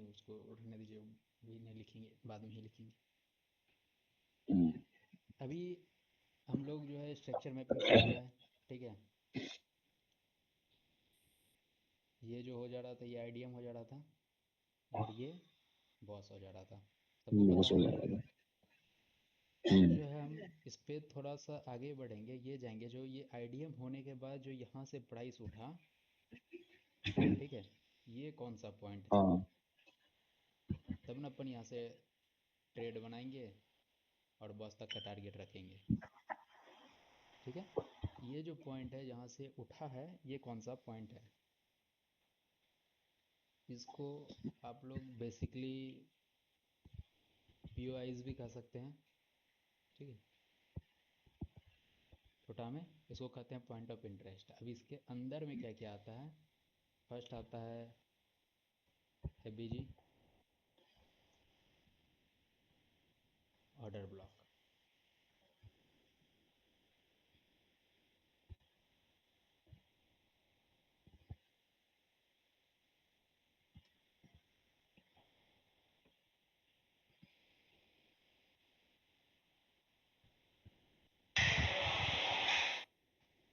उसको रहने दीजिए, अभी नहीं लिखेंगे, बाद में ही लिखेंगे। हम्म, अभी हम लोग जो है स्ट्रक्चर मैपिंग सीख रहे हैं, ठीक है। ये जो हो जा रहा था ये आईडीएम हो जा रहा था, और ये बॉस हो जा रहा था, सबको वो पता है सो ना। जा रहा था। अब हम्म, जो है हम इस पे थोड़ा सा आगे बढ़ेंगे, ये जाएंगे जो ये आईडीएम होने के बाद जो यहाँ से प्राइस उठा, ठीक है, ये कौन सा पॉइंट था। हाँ। तब ना अपन यहाँ से ट्रेड बनाएंगे और बॉस तक का टारगेट रखेंगे, ठीक है। ये जो पॉइंट है जहाँ से उठा है, ये कौन सा पॉइंट है, इसको आप लोग बेसिकली पीओआईज भी कह सकते हैं, ठीक है। छोटा में इसको कहते हैं पॉइंट ऑफ इंटरेस्ट। अब इसके अंदर में क्या क्या आता है, फर्स्ट आता है एबीजी, ऑर्डर ब्लॉक।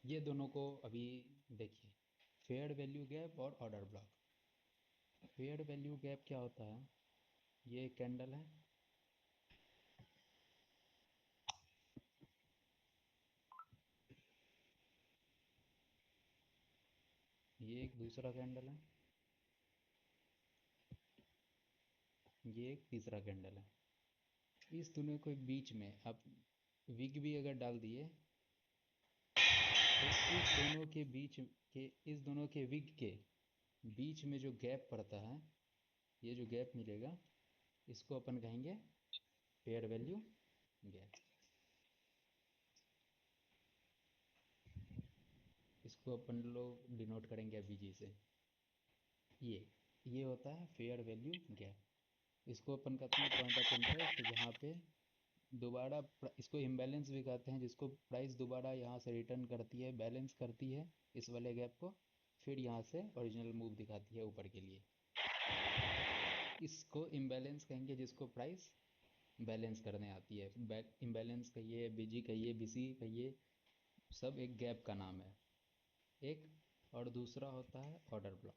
ये दोनों को अभी देखिए, फेयर वैल्यू गैप और order block. Fair value gap क्या होता है, ये एक कैंडल है, ये एक दूसरा कैंडल है, ये एक तीसरा कैंडल है। इस दोनों के बीच में आप विग भी अगर डाल दिए, तो इस दोनों के बीच के, इस दोनों के विग के बीच में जो गैप पड़ता है, ये जो गैप मिलेगा, इसको अपन कहेंगे फेयर वैल्यू गैप। इसको अपन लोग डिनोट करेंगे अभी जी से। ये होता है फेयर वैल्यू गैप। इसको अपन कहते हैं पॉइंट ऑफ इंटरेस्ट, जहाँ पे दोबारा इसको इम्बैलेंस भी कहते हैं, जिसको प्राइस दोबारा यहाँ से रिटर्न करती है, बैलेंस करती है इस वाले गैप को, फिर यहाँ से ओरिजिनल मूव दिखाती है ऊपर के लिए। इसको इम्बैलेंस कहेंगे, जिसको प्राइस बैलेंस करने आती है। इम्बैलेंस कहिए, बीजी कहिए, बीसी कहिए, सब एक गैप का नाम है एक। और दूसरा होता है ऑर्डर ब्लॉक।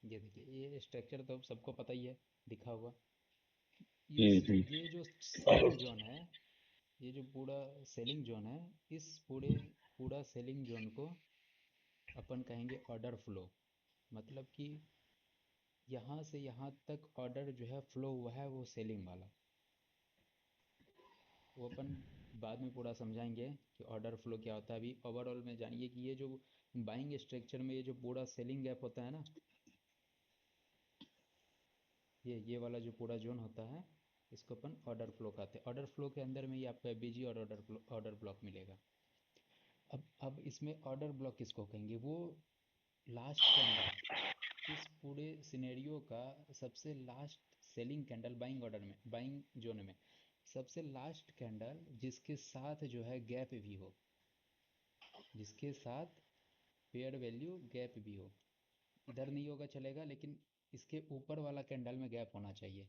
ये देखिए, ये स्ट्रक्चर तो सबको पता ही है, दिखा हुआ। इस हम्म, ये जो सेलिंग जोन है, ये जो पूरा सेलिंग जोन है, इस पूरा सेलिंग जोन को अपन कहेंगे ऑर्डर फ्लो। मतलब कि यहाँ से यहाँ तक ऑर्डर जो है फ्लो हुआ है, वो सेलिंग वाला, वो अपन बाद में पूरा समझाएंगे कि ऑर्डर फ्लो क्या होता है। अभी ओवरऑल में जानिए कि ये जो बाइंग स्ट्रक्चर में ये जो पूरा सेलिंग गैप होता है ना, ये वाला जो पूरा जोन होता है, इसको अपन ऑर्डर फ्लो कहते हैं। ऑर्डर फ्लो के अंदर में ही आपको बीजी और ऑर्डर ब्लॉक मिलेगा। अब इसमें ऑर्डर ब्लॉक किसको कहेंगे, वो लास्ट कैंडल, इस पूरे सिनेरियो का सबसे last selling candle, buying order में, बाइंग जोन में सबसे लास्ट कैंडल, जिसके साथ जो है गैप भी हो, जिसके साथ पेयर वैल्यू गैप भी हो। इधर नहीं होगा चलेगा, लेकिन इसके ऊपर वाला कैंडल में गैप होना चाहिए।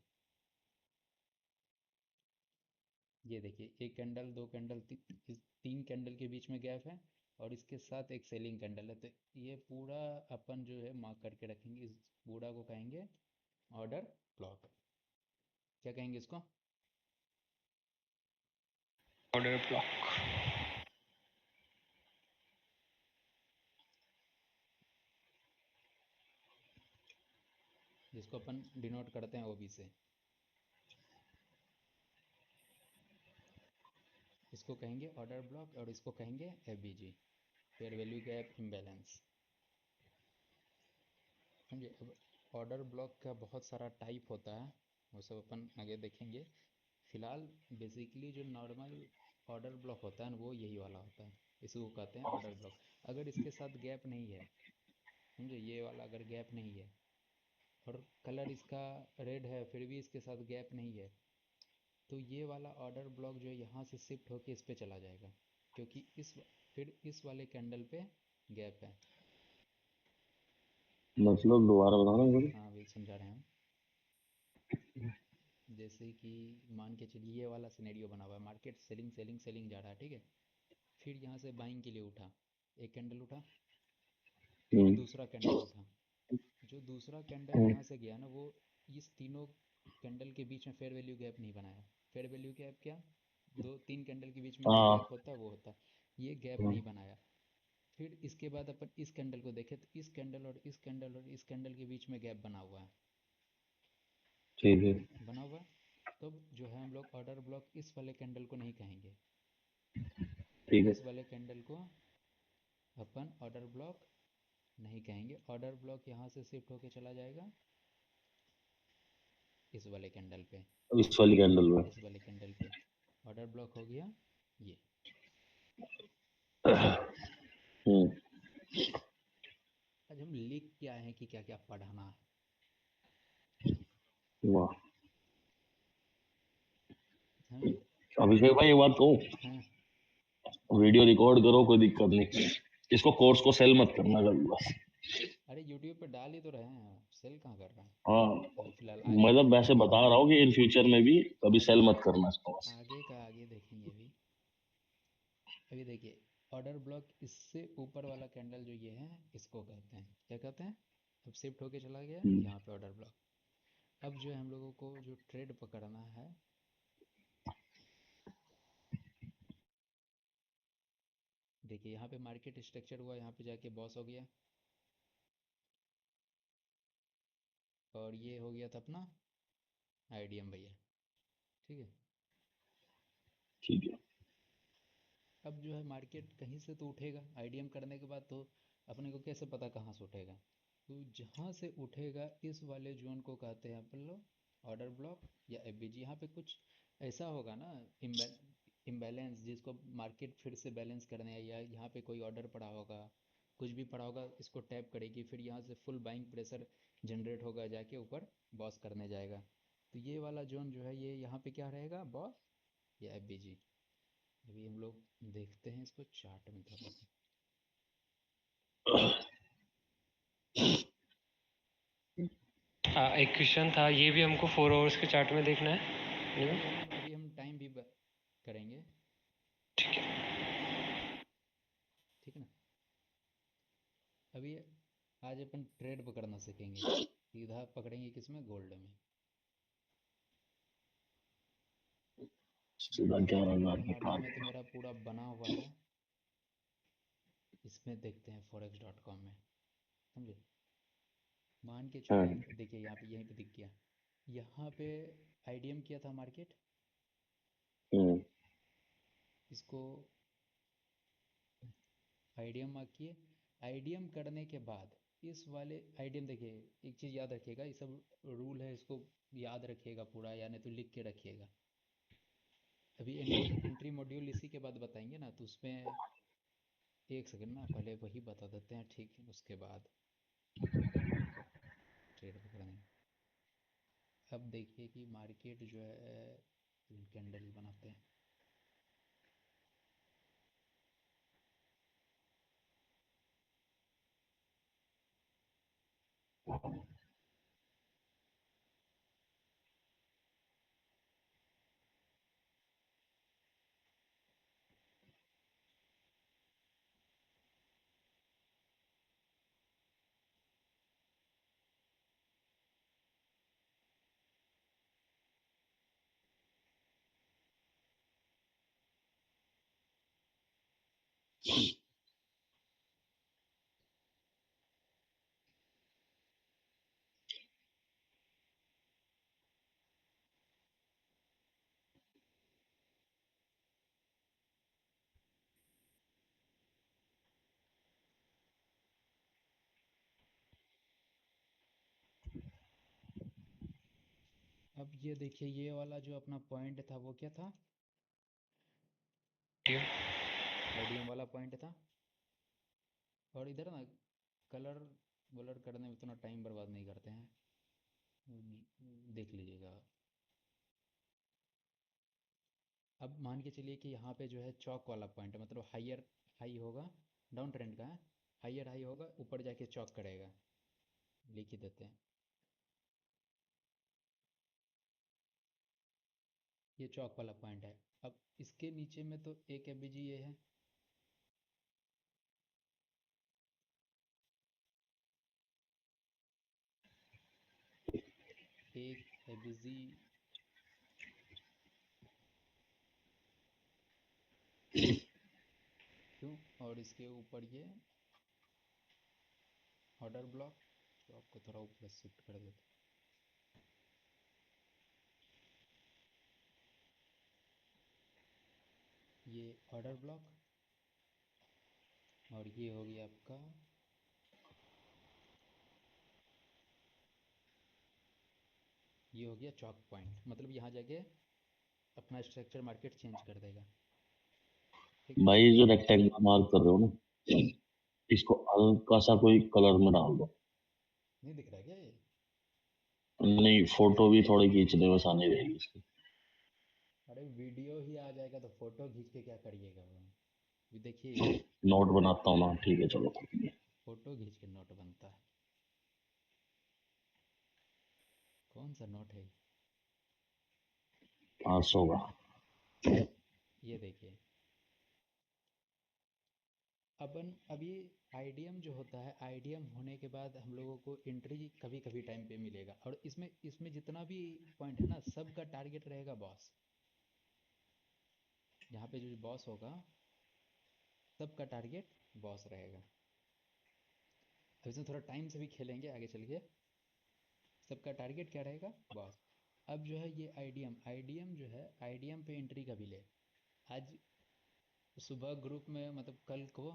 ये देखिए, एक कैंडल, दो कैंडल, इस तीन कैंडल के बीच में गैप है, और इसके साथ एक सेलिंग कैंडल है। तो ये पूरा अपन जो है मार्क करके रखेंगे, इस पूरा को कहेंगे ऑर्डर ब्लॉक। क्या कहेंगे इसको, ऑर्डर ब्लॉक। जिसको अपन डिनोट करते हैं ओबी से। इसको कहेंगे ऑर्डर ब्लॉक, और इसको कहेंगे FBG, fair value gap imbalance. समझे। अब ऑर्डर ब्लॉक का बहुत सारा टाइप होता है, वो सब अपन आगे देखेंगे। फिलहाल बेसिकली जो नॉर्मल ऑर्डर ब्लॉक होता है ना, वो यही वाला होता है, इसको कहते हैं ऑर्डर ब्लॉक। अगर इसके साथ गैप नहीं है, समझे, ये वाला अगर गैप नहीं है और कलर इसका रेड है फिर भी इसके साथ गैप नहीं है, तो ये वाला ऑर्डर ब्लॉक जो है यहाँ से शिफ्ट होके इस पे चला जाएगा, क्योंकि फिर इस वाले कैंडल पे गैप है। मतलब दोबारा बताना मुझे। हाँ अभी समझा रहे हैं हम। जैसे कि मान के चलिए ये वाला सिनेरियो बना हुआ है, मार्केट सेलिंग सेलिंग सेलिंग जा रहा है, ठीक है। फिर यहाँ से बाइंग के लिए उठा, एक कैंडल उठा, फिर हम्म, दूसरा कैंडल उठा। जो दूसरा कैंडल हम्म, यहाँ से गया ना, वो इस तीनों कैंडल के बीच में फेयर वैल्यू गैप नहीं बनाया। फेयर वैल्यू गैप क्या, दो तीन कैंडल के बीच में जो हाँ, गैप होता है वो होता है, ये गैप हाँ, नहीं बनाया। फिर इसके बाद अपन इस कैंडल को देखें तो इस कैंडल और इस कैंडल और इस कैंडल के बीच में गैप बना हुआ है, ठीक है, बना हुआ है। तब जो है हम लोग ऑर्डर ब्लॉक इस वाले कैंडल को नहीं कहेंगे, ठीक है। इस वाले कैंडल को अपन ऑर्डर ब्लॉक नहीं कहेंगे। ऑर्डर ब्लॉक यहाँ से शिफ्ट होके चला जाएगा इस वाले कैंडल पे, इस वाली कैंडल में। इस वाले कैंडल पे ऑर्डर ब्लॉक हो गया ये। हम्म, आज हम लिख के आए हैं कि क्या क्या पढ़ना है। वाह। समझे। अभिषेक भाई, एक बात कहूँ, हाँ। वीडियो रिकॉर्ड करो, कोई दिक्कत नहीं। इसको कोर्स को सेल मत करना कभी बस। अरे यूट्यूब पे डाल ही तो रहे हैं, सेल कहाँ कर रहे हैं। हाँ, अभी फिलहाल आगे मतलब वैसे देखेंगे, बता रहा हूँ कि इन फ्यूचर में भी कभी सेल मत करना इसको बस। आगे का आगे देखेंगे अभी। अभी देखिए, ऑर्डर ब्लॉक इससे ऊपर वाला कैंडल जो ये है, इसको कहते हैं, क्या कहते हैं। अब शिफ्ट होके चला गया हम्म, यहाँ पे ऑर्डर ब्लॉक। अब जो है हम लोगों को जो ट्रेड पकड़ना है, देखिए यहाँ पे मार्केट स्ट्रक्चर हुआ, यहाँ पे जाके बॉस हो गया, और ये हो गया था अपना आईडीएम भैया, ठीक है। ठीक है। अब जो है मार्केट कहीं से तो उठेगा, आईडीएम करने के बाद तो अपने को कैसे पता कहाँ से उठेगा। तो जहाँ से उठेगा इस वाले जोन को कहते हैं अपन लोग ऑर्डर ब्लॉक या एफबीजी। यहाँ पे कुछ ऐसा होगा ना, इम्बैलेंस, जिसको मार्केट फिर से बैलेंस करने, या यहाँ पे कोई ऑर्डर पड़ा होगा, कुछ भी पड़ा होगा, इसको टैप करेगी, फिर यहाँ से फुल बाइंग प्रेशर जनरेट होगा, जाके ऊपर बॉस करने जाएगा। तो ये वाला जोन जो है ये यहाँ पे क्या रहेगा, बॉस या एफबीजी। अभी हम लोग देखते हैं इसको चार्ट में थोड़ा सा। एक क्वेश्चन था, ये भी हमको 4 आवर्स के चार्ट में देखना है। अभी हम टाइम भी करेंगे, ठीक है ना। अभी आज अपन ट्रेड पकड़ना सीखेंगे, सीधा पकड़ेंगे किसमें, गोल्ड में। सीधा देखिए 11,000 का लेनार्डो में तो टारगेट। मेरा पूरा बना हुआ है, इसमें देखते हैं forex.com में, समझे। मान के चलिए, हाँ, देखिए यहाँ पे यहीं पे दिख गया, यहाँ पे आईडीएम किया था मार्केट, हम्म, इसको आईडीएम मार्क किए। आईडीएम करने के बाद इस वाले आईडीएम, देखिए एक चीज़ याद रखिएगा, ये सब रूल है, इसको याद रखिएगा पूरा, या नहीं तो लिख के रखिएगा। अभी एंट्री एंट्री मॉड्यूल इसी के बाद बताएंगे ना, तो उसमें एक सेकंड ना, पहले वही बता देते हैं, ठीक है, उसके बाद ट्रेड पकड़ेंगे। अब देखिए कि मार्केट जो है कैंडल बनाते हैं। अब ये देखिए, ये वाला जो अपना पॉइंट था वो क्या था, वाला पॉइंट था। और इधर ना कलर वलर करने में उतना टाइम बर्बाद नहीं करते हैं, देख लीजिएगा। अब मान के चलिए कि यहाँ पे जो है चौक वाला पॉइंट है, मतलब हायर हाई होगा, डाउन ट्रेंड का है, हायर हाई होगा, ऊपर जाके चौक करेगा, लिख ही देते हैं। ये चौक वाला पॉइंट है। अब इसके नीचे में तो एक एफबीजी ये है, एक एफबीजी, क्यों, और इसके ऊपर ये ऑर्डर ब्लॉक, तो आपको थोड़ा ऊपर शिफ्ट कर देते, ये ऑर्डर ब्लॉक, और ये हो गया आपका ये हो गया चौक पॉइंट। मतलब यहाँ जाके अपना स्ट्रक्चर मार्केट चेंज कर देगा। ठीक, भाई जो रेक्टेंगुलर मार्क कर रहे हो ना, इसको हल्का सा कोई कलर में डाल दो। नहीं दिख रहा है क्या ये? नहीं, फोटो भी थोड़ी खींचने में आसानी रहेगी इसकी। अरे वीडियो ही आ जाएगा तो फोटो खींच के क्या करिएगा वो, ये देखिए ये नोट बनाता हूँ ना, ठीक है चलो। फोटो खींच के नोट बनता है, कौन सा नोट है? 500 का। ये देखिए, अपन अभी आईडीएम जो होता है, आईडीएम होने के बाद हम लोगों को एंट्री कभी कभी टाइम पे मिलेगा, और इसमें इसमें जितना भी पॉइंट है ना, सबका टारगेट रहेगा बॉस। यहाँ पे जो बॉस होगा, सबका टारगेट बॉस रहेगा। अब इसमें थोड़ा टाइम से भी खेलेंगे आगे चल के। सबका टारगेट क्या रहेगा? बॉस। अब जो है ये आईडीएम, आईडीएम जो है, आईडीएम पे एंट्री कभी ले। आज सुबह ग्रुप में, मतलब कल को,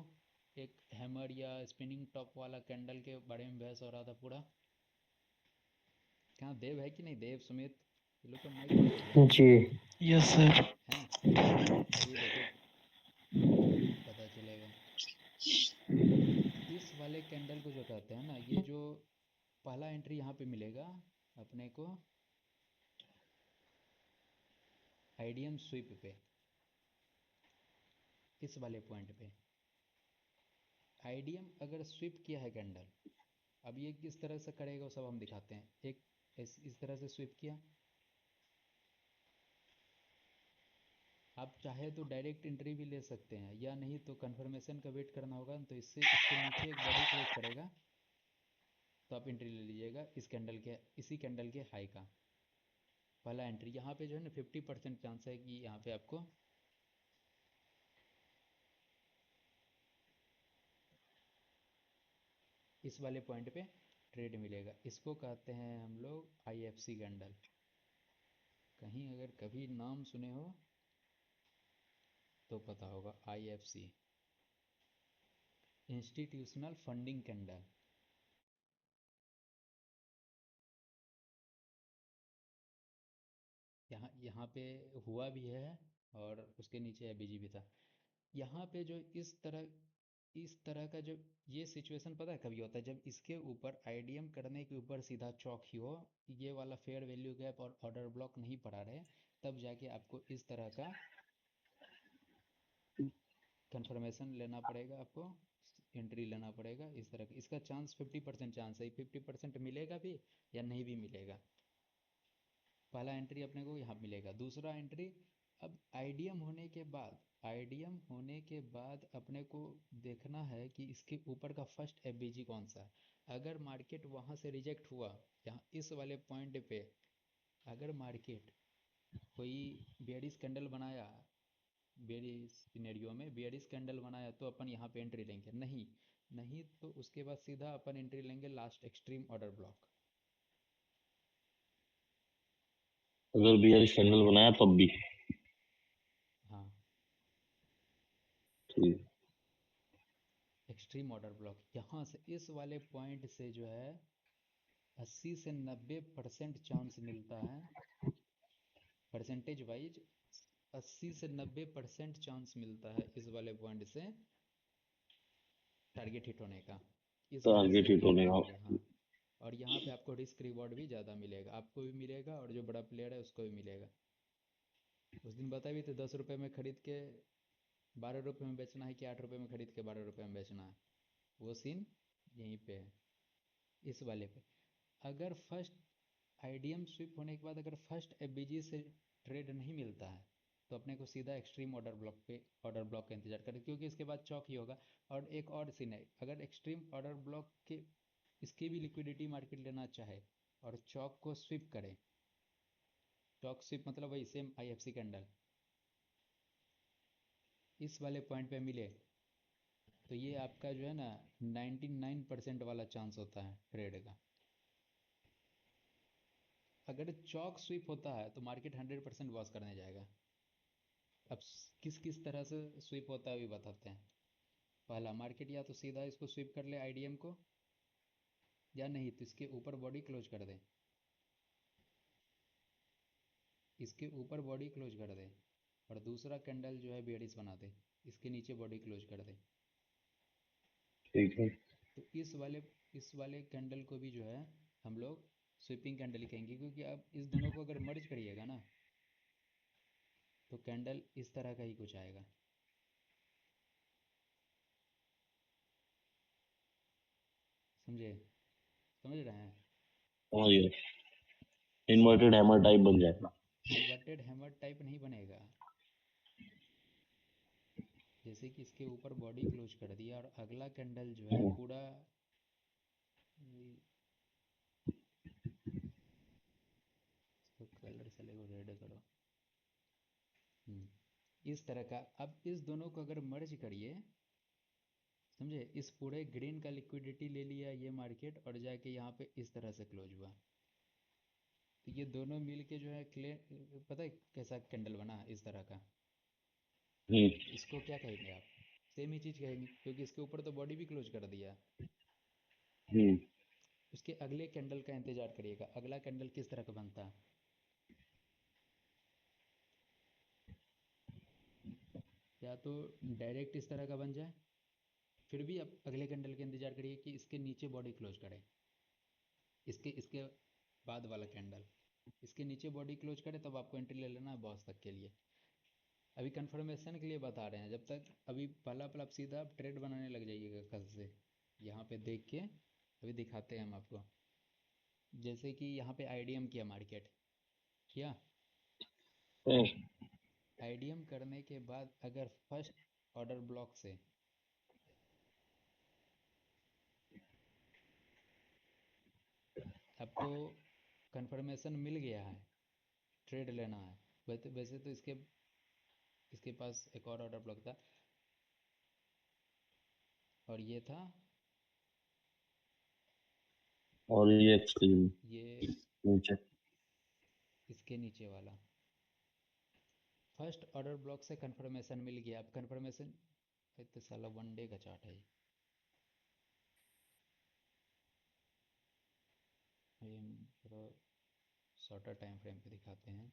एक हैमर या स्पिनिंग टॉप वाला कैंडल के बारे में बहस हो रहा था पूरा। कहाँ देव है कि नहीं, देव सुमित, ये लोग का माइक बंद है क्या? जी। Yes sir. हैं? अभी देखो पता चलेगा। इस वाले कैंडल को जो कहते हैं ना, ये जो पहला एंट्री यहाँ पे मिलेगा अपने को, आईडीएम स्विप पे, इस वाले पॉइंट पे आईडीएम अगर स्विप किया है कैंडल, अब ये किस तरह से करेगा वो सब हम दिखाते हैं। एक इस तरह से स्विप किया, आप चाहे तो डायरेक्ट एंट्री भी ले सकते हैं, या नहीं तो कंफर्मेशन का वेट करना होगा, तो इससे इसके नीचे एक बॉडी क्रिएट करेगा, तो आप एंट्री ले लीजिएगा इस कैंडल के, इसी कैंडल के हाई का पहला एंट्री। यहाँ पे जो है ना 50% चांस है कि यहाँ पे आपको इस वाले पॉइंट पे ट्रेड मिलेगा। इसको कहते हैं हम लोग आईएफसी कैंडल। कहीं अगर कभी नाम सुने हो तो पता होगा, आईएफसी, इंस्टीट्यूशनल फंडिंग कैंडल। यहाँ यहाँ पे हुआ भी है, और उसके नीचे अभी भी था। यहाँ पे जो इस तरह का जो ये सिचुएशन पता है कभी होता है, जब इसके ऊपर आईडीएम करने के ऊपर सीधा चौक ही हो, ये वाला फेयर वैल्यू गैप और ऑर्डर ब्लॉक नहीं पड़ा रहे, तब जाके आपको इस तरह का कंफर्मेशन लेना पड़ेगा, आपको एंट्री लेना पड़ेगा इस तरह का। इसका चांस 50% चांस है, 50% मिलेगा भी या नहीं भी मिलेगा। पहला एंट्री अपने को यहाँ मिलेगा, दूसरा एंट्री। अब आईडीएम होने के बाद अपने को देखना है कि इसके ऊपर का फर्स्ट एफबीजी कौन सा है। अगर मार्केट वहाँ से रिजेक्ट हुआ, यहाँ इस वाले पॉइंट पे अगर मार्केट कोई बेयरिश कैंडल बनाया, बेयरिश सिनेरियो में बेयरिश कैंडल बनाया, तो अपन यहाँ पे एंट्री लेंगे। नहीं, नहीं तो उसके बाद सीधा अपन एंट्री लेंगे लास्ट एक्सट्रीम ऑर्डर ब्लॉक। अगर बियरिश कैंडल बनाया तब भी? हाँ, ठीक। एक्सट्रीम ऑर्डर ब्लॉक यहाँ से इस वाले पॉइंट से जो है 80 से 90% चांस मिलता है, परसेंटेज वाइज 80 से 90% चांस मिलता है इस वाले पॉइंट से टारगेट हिट होने का। इस वजह से टारगेट हिट क्लिक होने का। करेंगे, हाँ। और यहाँ पे आपको रिस्क रिवॉर्ड भी ज़्यादा मिलेगा, आपको भी मिलेगा और जो बड़ा प्लेयर है उसको भी मिलेगा। उस दिन बता भी थे 10 रुपये में खरीद के 12 रुपये में बेचना है कि 8 रुपये में खरीद के 12 रुपये में बेचना है, वो सीन यहीं पे है इस वाले पे। अगर फर्स्ट आईडीएम स्विप होने के बाद अगर फर्स्ट एफबीजी से ट्रेड नहीं मिलता है तो अपने को सीधा एक्सट्रीम ऑर्डर ब्लॉक का इंतजार करें, क्योंकि इसके बाद चौक ही होगा। और एक और सीन है, अगर एक्सट्रीम ऑर्डर ब्लॉक के इसकी भी लिक्विडिटी मार्केट लेना चाहे और चौक को स्विप करे, चौक स्विप मतलब वही सेम आईएफसी कैंडल इस वाले पॉइंट पे मिले, तो ये आपका जो है ना 99% वाला चांस होता है ट्रेड का। अगर चौक स्विप होता है तो मार्केट 100% लॉस करने जाएगा। अब किस किस तरह से स्विप होता है अभी बताते हैं। पहला, मार्केट या तो सीधा इसको स्विप कर ले आईडीएम को, या नहीं तो इसके ऊपर बॉडी क्लोज कर दे, इसके ऊपर बॉडी क्लोज कर दे और दूसरा कैंडल जो है बेयरिश बना दे, इसके नीचे बॉडी क्लोज कर दे। ठीक है। तो इस वाले कैंडल को भी जो है हम लोग स्वीपिंग कैंडल ही कहेंगे, क्योंकि अब इस दोनों को अगर मर्ज करिएगा ना तो कैंडल इस तरह का ही कुछ आएगा। समझे? समझ रहे हैं? समझ गए। इन्वर्टेड हैमर टाइप बन जाएगा। इन्वर्टेड हैमर टाइप नहीं बनेगा। जैसे कि इसके ऊपर बॉडी क्लोज कर दिया और अगला कैंडल जो है पूरा इसको कलर चले को रेड करो। इस तरह का। अब इस दोनों को अगर मर्ज करिए, समझे, इस पूरे ग्रीन का लिक्विडिटी ले लिया ये मार्केट और जाके यहाँ पे इस तरह से क्लोज हुआ, तो ये दोनों मिल के जो है पता है कैसा कैंडल बना इस तरह का। हम्म। इसको क्या कहेंगे आप? सेम ही चीज़ कहेंगे, क्योंकि इसके ऊपर तो बॉडी भी क्लोज कर दिया। हम्म। उसके अगले कैंडल का इंतजार करिएगा, अगला कैंडल किस तरह का बनता है। या तो डायरेक्ट इस तरह का बन जाए, फिर भी आप अगले कैंडल के इंतजार करिए कि इसके नीचे बॉडी क्लोज करे, इसके इसके बाद वाला कैंडल इसके नीचे बॉडी क्लोज करे, तब आपको एंट्री ले लेना है बॉस तक के लिए। अभी कंफर्मेशन के लिए बता रहे हैं, जब तक अभी पहला पल आप सीधा आप ट्रेड बनाने लग जाइएगा कल से। यहाँ पे देख के अभी दिखाते हैं हम आपको। जैसे कि यहाँ पे आईडीएम किया मार्केट, किया आईडीएम करने के बाद अगर फर्स्ट ऑर्डर ब्लॉक से आपको कंफर्मेशन मिल गया है ट्रेड लेना है, वैसे वैसे तो इसके इसके पास एक और ऑर्डर ब्लॉक था और ये था, और ये एक्सट्रीम ये नीचे। इसके नीचे वाला फर्स्ट ऑर्डर ब्लॉक से कंफर्मेशन मिल गया। अब कंफर्मेशन, तो साला 1 डे का चार्ट है ये हम थोड़ा शॉर्टर टाइम फ्रेम पे दिखाते हैं।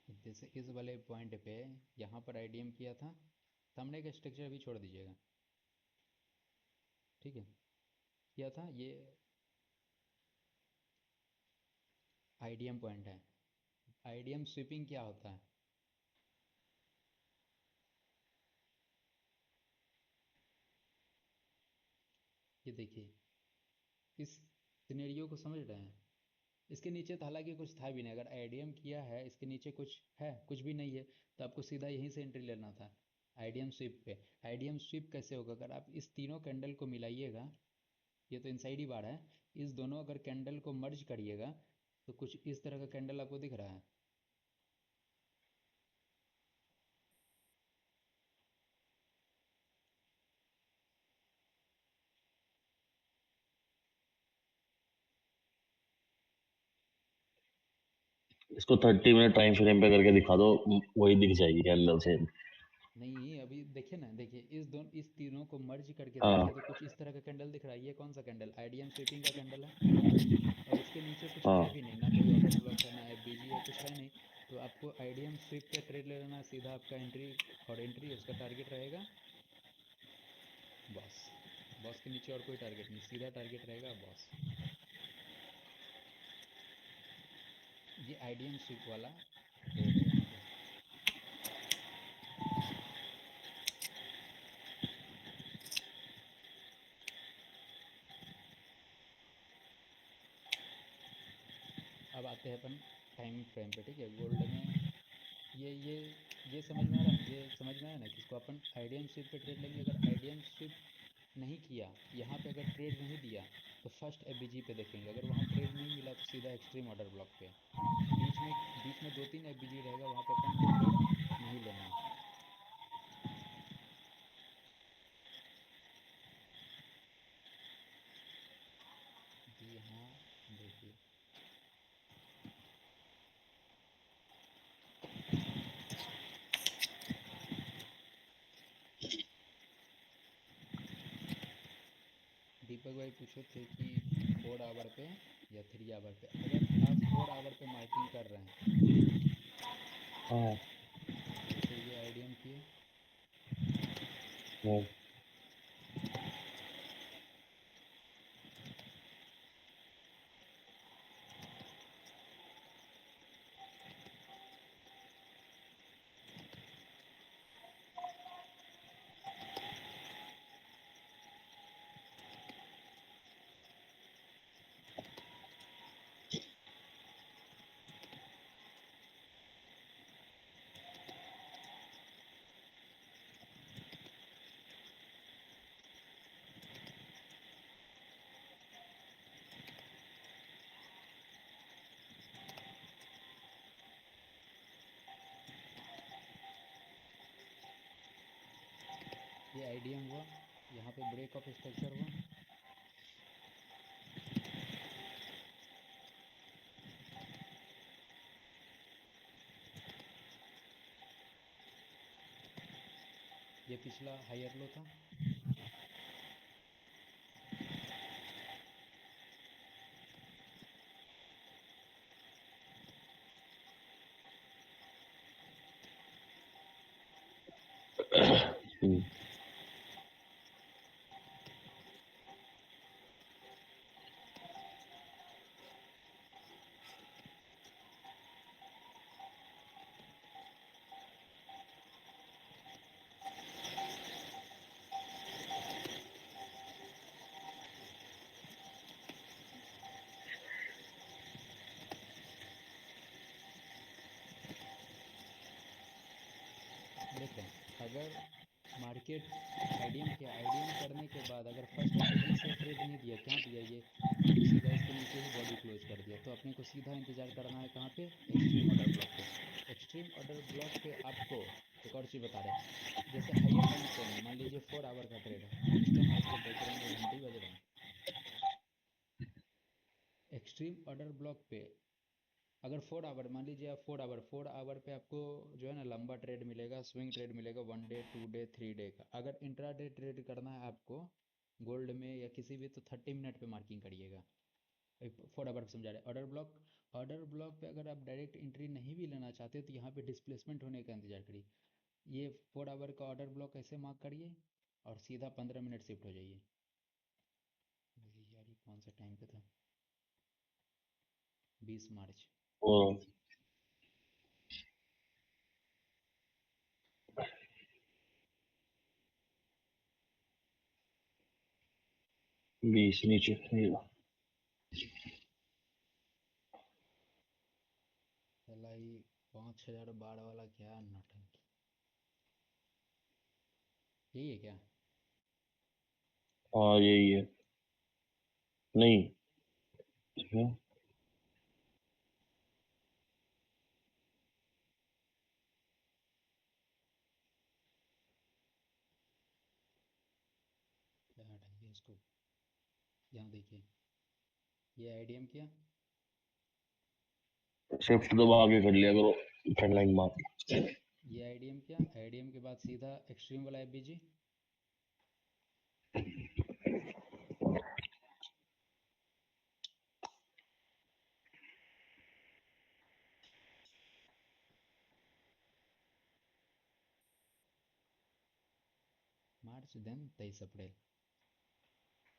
जैसे इस वाले पॉइंट पे यहाँ पर आईडीएम किया था, सामने का स्ट्रक्चर भी छोड़ दीजिएगा, ठीक है, किया था ये आईडीएम पॉइंट है। आईडीएम स्वीपिंग क्या होता है, ये देखिए, इस सिनेरियो को समझ रहे हैं। इसके नीचे तो हालांकि कुछ था भी नहीं, अगर आईडीएम किया है इसके नीचे कुछ है, कुछ भी नहीं है, तो आपको सीधा यहीं से एंट्री लेना था आईडीएम स्विप पे। आईडीएम स्विप कैसे होगा, अगर आप इस तीनों कैंडल को मिलाइएगा, ये तो इनसाइड ही बार है, इस दोनों अगर कैंडल को मर्ज करिएगा तो कुछ इस तरह का कैंडल आपको दिख रहा है। इसको 30 मिनट टाइम फ्रेम पे करके दिखा दो, वही दिख जाएगी कैंडल से। नहीं, अभी देखिए ना, देखिए इस तीनों को मर्ज करके हाँ देखिए तो कुछ इस तरह का कैंडल दिख रहा है। ये कौन सा कैंडल? आईडीएम स्वीपिंग का कैंडल है। और इसके नीचे कुछ हाँ है भी नहीं, ना कोई ऑर्डर ब्लॉक है, ना एफबीजी है, कुछ है नहीं। तो आपको आईडीएम स्वीप पे ट्रेड ले लेना, सीधा आपका एंट्री, और एंट्री उसका टारगेट रहेगा बॉस। बॉस के नीचे और कोई टारगेट नहीं, सीधा टारगेट रहेगा बॉस। ये आईडीएम स्वीप वाला ट्रेड है यहाँ पे। अब आते हैं अपन टाइम फ्रेम पे, ठीक है। गोल्ड में ये ये समझ में आ रहा है ना, ये समझ में आया ना कि इसको अपन आईडीएम स्विप पे ट्रेड लेंगे। अगर आईडीएम स्विप नहीं किया, यहाँ पे अगर ट्रेड नहीं दिया, तो फर्स्ट एफबीजी पे देखेंगे। अगर वहाँ ट्रेड नहीं मिला तो सीधा एक्सट्रीम ऑर्डर ब्लॉक पे। बीच में 2-3 एफबीजी रहेगा, वहाँ पे अपन को ट्रेड नहीं लेना है। जी हाँ, देखिए दीपक भाई पूछे थे कि 4 आवर पे या 3 आवर पे। अगर आप 4 आवर पे मार्किंग कर रहे हैं, हाँ जैसे ये आईडीएम किए, हाँ। ये आईडीएम हुआ, यहाँ पे ब्रेक ऑफ स्ट्रक्चर हुआ। ये पिछला हायर लो था। हम्म, देखें, अगर मार्केट आईडीएम किया, आईडीएम करने के बाद अगर फर्स्ट एफबीजी से ट्रेड नहीं दिया, क्या दिया ये, सीधा इसके नीचे ही बॉडी क्लोज कर दिया, तो अपने को सीधा इंतजार करना है कहाँ पे? एक्सट्रीम ऑर्डर ब्लॉक पे। एक्सट्रीम ऑर्डर ब्लॉक पे आपको एक और चीज़ बता रहे हैं। जैसे हायर टाइम फ्रेम है, मान लीजिए 4 आवर का ट्रेड है, इस टाइम आपके बज रहे हैं, घंटी बज रहे हैं। एक्सट्रीम ऑर्डर ब्लॉक पे अगर 4 आवर, मान लीजिए आप 4 आवर पे आपको जो है ना लंबा ट्रेड मिलेगा, स्विंग ट्रेड मिलेगा, 1 डे 2 डे 3 डे का। अगर इंट्रा डे ट्रेड करना है आपको गोल्ड में या किसी भी, तो 30 मिनट पे मार्किंग करिएगा। 4 आवर समझा रहे। ऑर्डर ब्लॉक पे अगर आप डायरेक्ट एंट्री नहीं भी लेना चाहते तो यहाँ पे डिस्प्लेसमेंट होने का इंतजार करिए। ये 4 आवर का ऑर्डर ब्लॉक ऐसे मार्क करिए और सीधा 15 मिनट शिफ्ट हो जाइए। यार ये कौन सा टाइम पे था? 20 मार्च। और 20 नीचे ये लो। चला ही 5,000 बाढ़ वाला क्या नौटंकी। यही है क्या? हाँ यही है। नहीं इसमें क्या हटाइए इसको। यहाँ देखिए, ये आईडीएम किया, शिफ्ट दबा के कर लिया करो, ट्रेंड लाइन मार के। ये आईडीएम क्या, आईडीएम के बाद सीधा एक्सट्रीम वाला एफबीजी। मार्च देन 23 अप्रैल।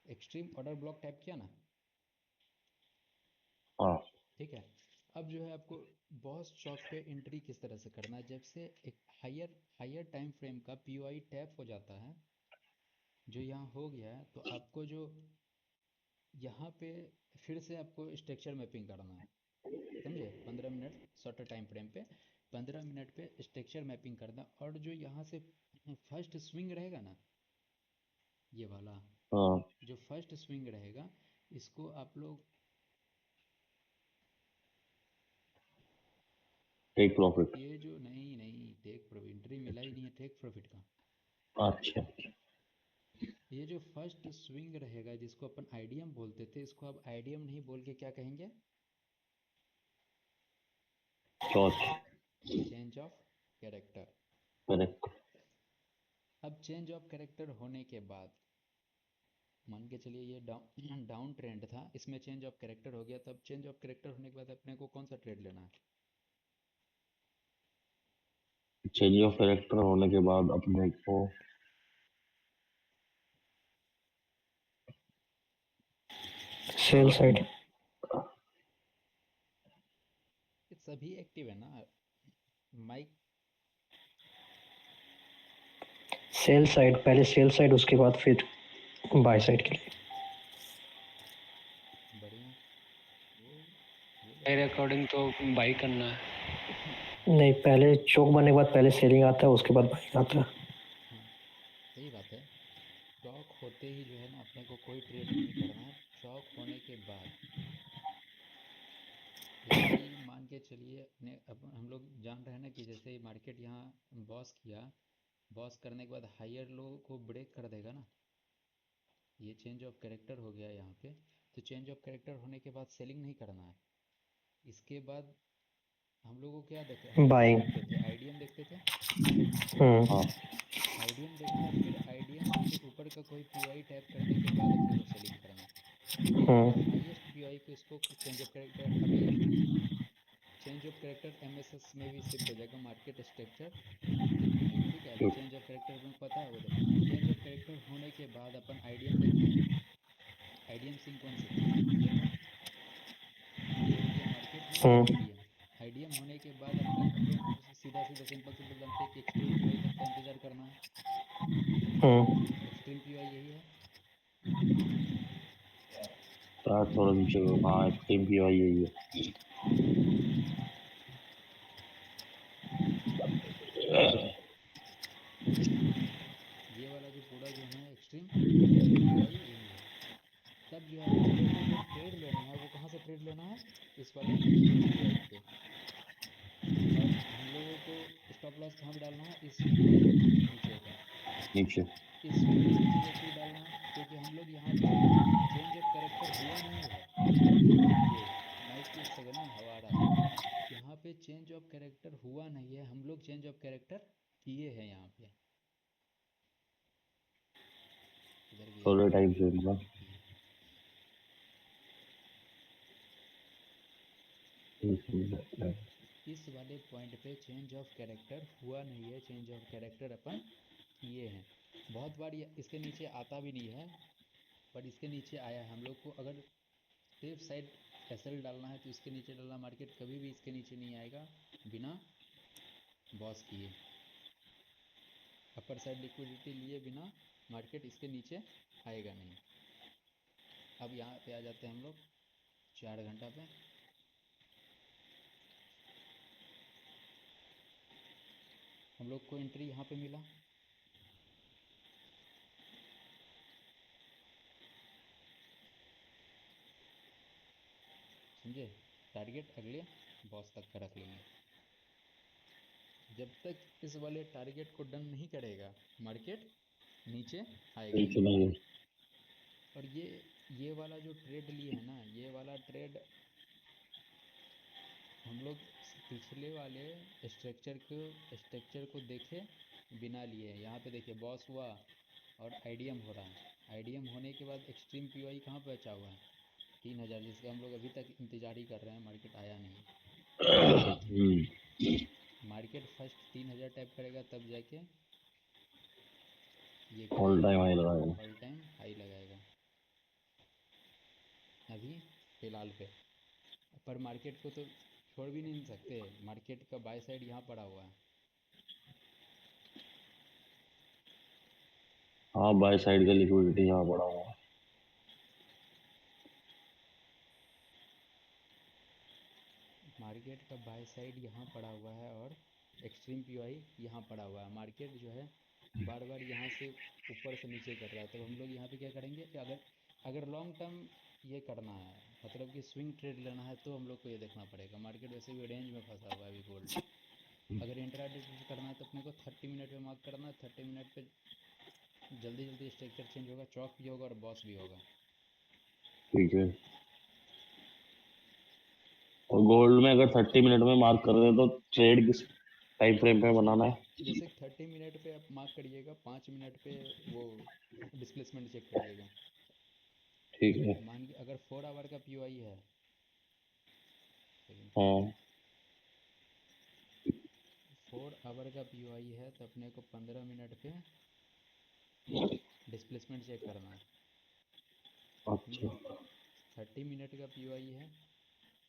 एक्सट्रीम ऑर्डर ब्लॉक टाइप किया ना, हाँ ठीक है। अब जो है आपको बॉस चौक पे एंट्री किस तरह से करना है, जब से एक हायर हायर टाइम फ्रेम का पीओआई टैप हो जाता है, जो यहाँ हो गया है, तो आपको जो यहाँ पे फिर से आपको स्ट्रक्चर मैपिंग करना है, समझे। 15 मिनट शॉर्टर टाइम फ्रेम पे 15 मिनट पे स्ट्रक्चर मैपिंग करना। और जो यहाँ से फर्स्ट स्विंग रहेगा ना, ये वाला हाँ। जो फर्स्ट स्विंग रहेगा, इसको आप लोग टेक प्रॉफिट। ये जो नहीं नहीं टेक प्रॉफिट एंट्री मिला ही नहीं है, टेक प्रॉफिट का। अच्छा। ये जो फर्स्ट स्विंग रहेगा जिसको अपन आईडीएम बोलते थे, इसको अब आईडीएम नहीं बोल के क्या कहेंगे, चौथ। Change of character. करेक्ट। अब चेंज ऑफ कैरेक्टर होने के बाद मान के चलिए ये डाउन डाउन ट्रेंड था, इसमें चेंज ऑफ कैरेक्टर हो गया। तब चेंज ऑफ कैरेक्टर होने के बाद अपने को कौन सा ट्रेड लेना है, चेंज ऑफ कैरेक्टर होने के बाद अपने को सेल साइड। ये सभी एक्टिव है ना माइक। सेल साइड, पहले सेल साइड उसके बाद फिर बाय साइड के लिए। बढ़िया। वो वो लोग मेरे तो अकॉर्डिंग तो बाई करना है। नहीं, पहले चौक बनने के बाद पहले सेलिंग आता है, उसके बाद बाइंग आता है। हाँ सही बात है। चौक होते ही जो है ना अपने को कोई ट्रेड नहीं करना है। चौक होने के बाद जैसे ही मान के चलिए अपने अब हम लोग जान रहे हैं ना कि जैसे ही मार्केट यहाँ बॉस किया, बॉस करने के बाद हायर लो को ब्रेक कर देगा ना, ये चेंज ऑफ कैरेक्टर हो गया यहाँ पे। तो चेंज ऑफ कैरेक्टर होने के बाद सेलिंग नहीं करना है। इसके बाद हम लोगों को क्या देखा, हम लोग क्या बाइंग। देखते थे, आईडीएम देखते थे। हाँ। आईडीएम देखना, फिर आईडीएम से ऊपर का कोई पीओआई टैप करने के बाद अपने को सेलिंग करना। ये जो हाईएस्ट पीओआई को इसको चेंज ऑफ कैरेक्टर अभी चेंज ऑफ कैरेक्टर एमएसएस में भी शिफ्ट हो जाएगा, मार्केट स्ट्रक्चर में भी, ठीक है। अभी चेंज ऑफ कैरेक्टर अपन को पता है वो चेंज ऑफ कैरेक्टर होने के बाद अपन आईडीएम देखते हैं। आईडीएम सिंह कौन सी थी, ये था। ये हो गया मार्केट में आईडीएम। आईडीएम होने के बाद अपने हम लोग सीधा सीधा सिंपल सिंपल जानते हैं कि एक्सट्रीम पीओआई तक का इंतजार करना है। एक्सट्रीम पीओआई यही है। थोड़ा नीचे को, हाँ एक्सट्रीम की आई यही है। ये वाला जो पूरा जो है एक्सट्रीम पीओआई यही है। तब जो है हम लोग को जो ट्रेड लेना है वो कहाँ से ट्रेड लेना है, इस वाले एक्सट्रीम पीओआई पे। और हम लोगों को स्टॉप लॉस कहाँ पे डालना है, इस स्विंग के नीचे का। नीचे। इस स्विंग के नीचे का क्यों डालना है, क्योंकि हम लोग यहाँ पे चेंज ऑफ कैरेक्टर हुआ नहीं है। ये माइक एक सेकेंड ना हवा आ रहा है। यहाँ पे चेंज ऑफ कैरेक्टर हुआ नहीं है, हम लोग चेंज ऑफ कैरेक्टर किए हैं यहाँ पे। इधर गया सोलर ये टाइम फ्रेम का। ये इस वाले पॉइंट पे चेंज ऑफ कैरेक्टर हुआ नहीं है, चेंज ऑफ कैरेक्टर अपन किए हैं। बहुत बार ये इसके नीचे आता भी नहीं है, पर इसके नीचे आया है। हम लोग को अगर सेफ साइड एसएल डालना है तो इसके नीचे डालना। मार्केट कभी भी इसके नीचे नहीं आएगा बिना बॉस किए। अपर साइड लिक्विडिटी लिए बिना मार्केट इसके नीचे आएगा नहीं। अब यहाँ पे आ जाते हैं हम लोग 4 घंटा पे। हम लोग को एंट्री यहाँ पे मिला, समझे। टारगेट अगले बॉस तक का रख लेंगे। जब तक इस वाले टारगेट को डन नहीं करेगा मार्केट नीचे आएगा ही नीचे नहीं। नहीं। और ये वाला जो ट्रेड लिए है ना, ये वाला ट्रेड हम लोग पिछले वाले स्ट्रक्चर को देखे बिना लिए। यहाँ पे देखिए बॉस हुआ और आईडीएम हो रहा है। आईडीएम होने के बाद एक्सट्रीम पीवाई कहाँ पे बचा हुआ है 3000, जिसका हम लोग अभी तक इंतजार ही कर रहे हैं, मार्केट आया नहीं। मार्केट फर्स्ट 3000 टैप करेगा तब जाके ये ऑल करेगा, टाइम हाई लगाएगा। ऑल टाइम हाई लगाएगा अभी फ़िलहाल पे। पर मार्केट को तो छोड़ भी नहीं सकते, मार्केट का बाय साइड यहाँ पड़ा हुआ है। हाँ बाय साइड का लिक्विडिटी यहाँ पड़ा हुआ है। मार्केट का बाय साइड यहाँ पड़ा हुआ है और एक्सट्रीम पीवाई यहाँ पड़ा हुआ है। मार्केट जो है बार बार यहाँ से ऊपर से नीचे कर रहा है, तो हम लोग यहाँ पे क्या करेंगे कि अगर अगर लॉन्ग टर्म ये करना है, मतलब कि स्विंग ट्रेड लेना है, तो हम लोग को ये देखना पड़ेगा। मार्केट वैसे भी रेंज में फंसा हुआ है अभी गोल्ड। अगर इंट्राडे ट्रेड करना है तो अपने को 30 मिनट पे मार्क करना है। 30 मिनट पे जल्दी जल्दी स्ट्रक्चर चेंज होगा, चौक भी होगा और बॉस भी होगा। ठीक है। और गोल्ड में अगर 30 मिनट में मार्क कर रहे हैं तो ट्रेड किस टाइम फ्रेम पे बनाना है? जैसे 30 मिनट पे आप मार्क करिएगा, 5 मिनट पे वो डिस्प्लेसमेंट चेक करिएगा। ठीक है। मान के अगर 4 आवर का पीओआई है, हाँ 4 आवर का पीओआई है तो अपने को 15 मिनट पे डिस्प्लेसमेंट चेक करना है, अच्छा। समझे। 30 मिनट का पीओआई है,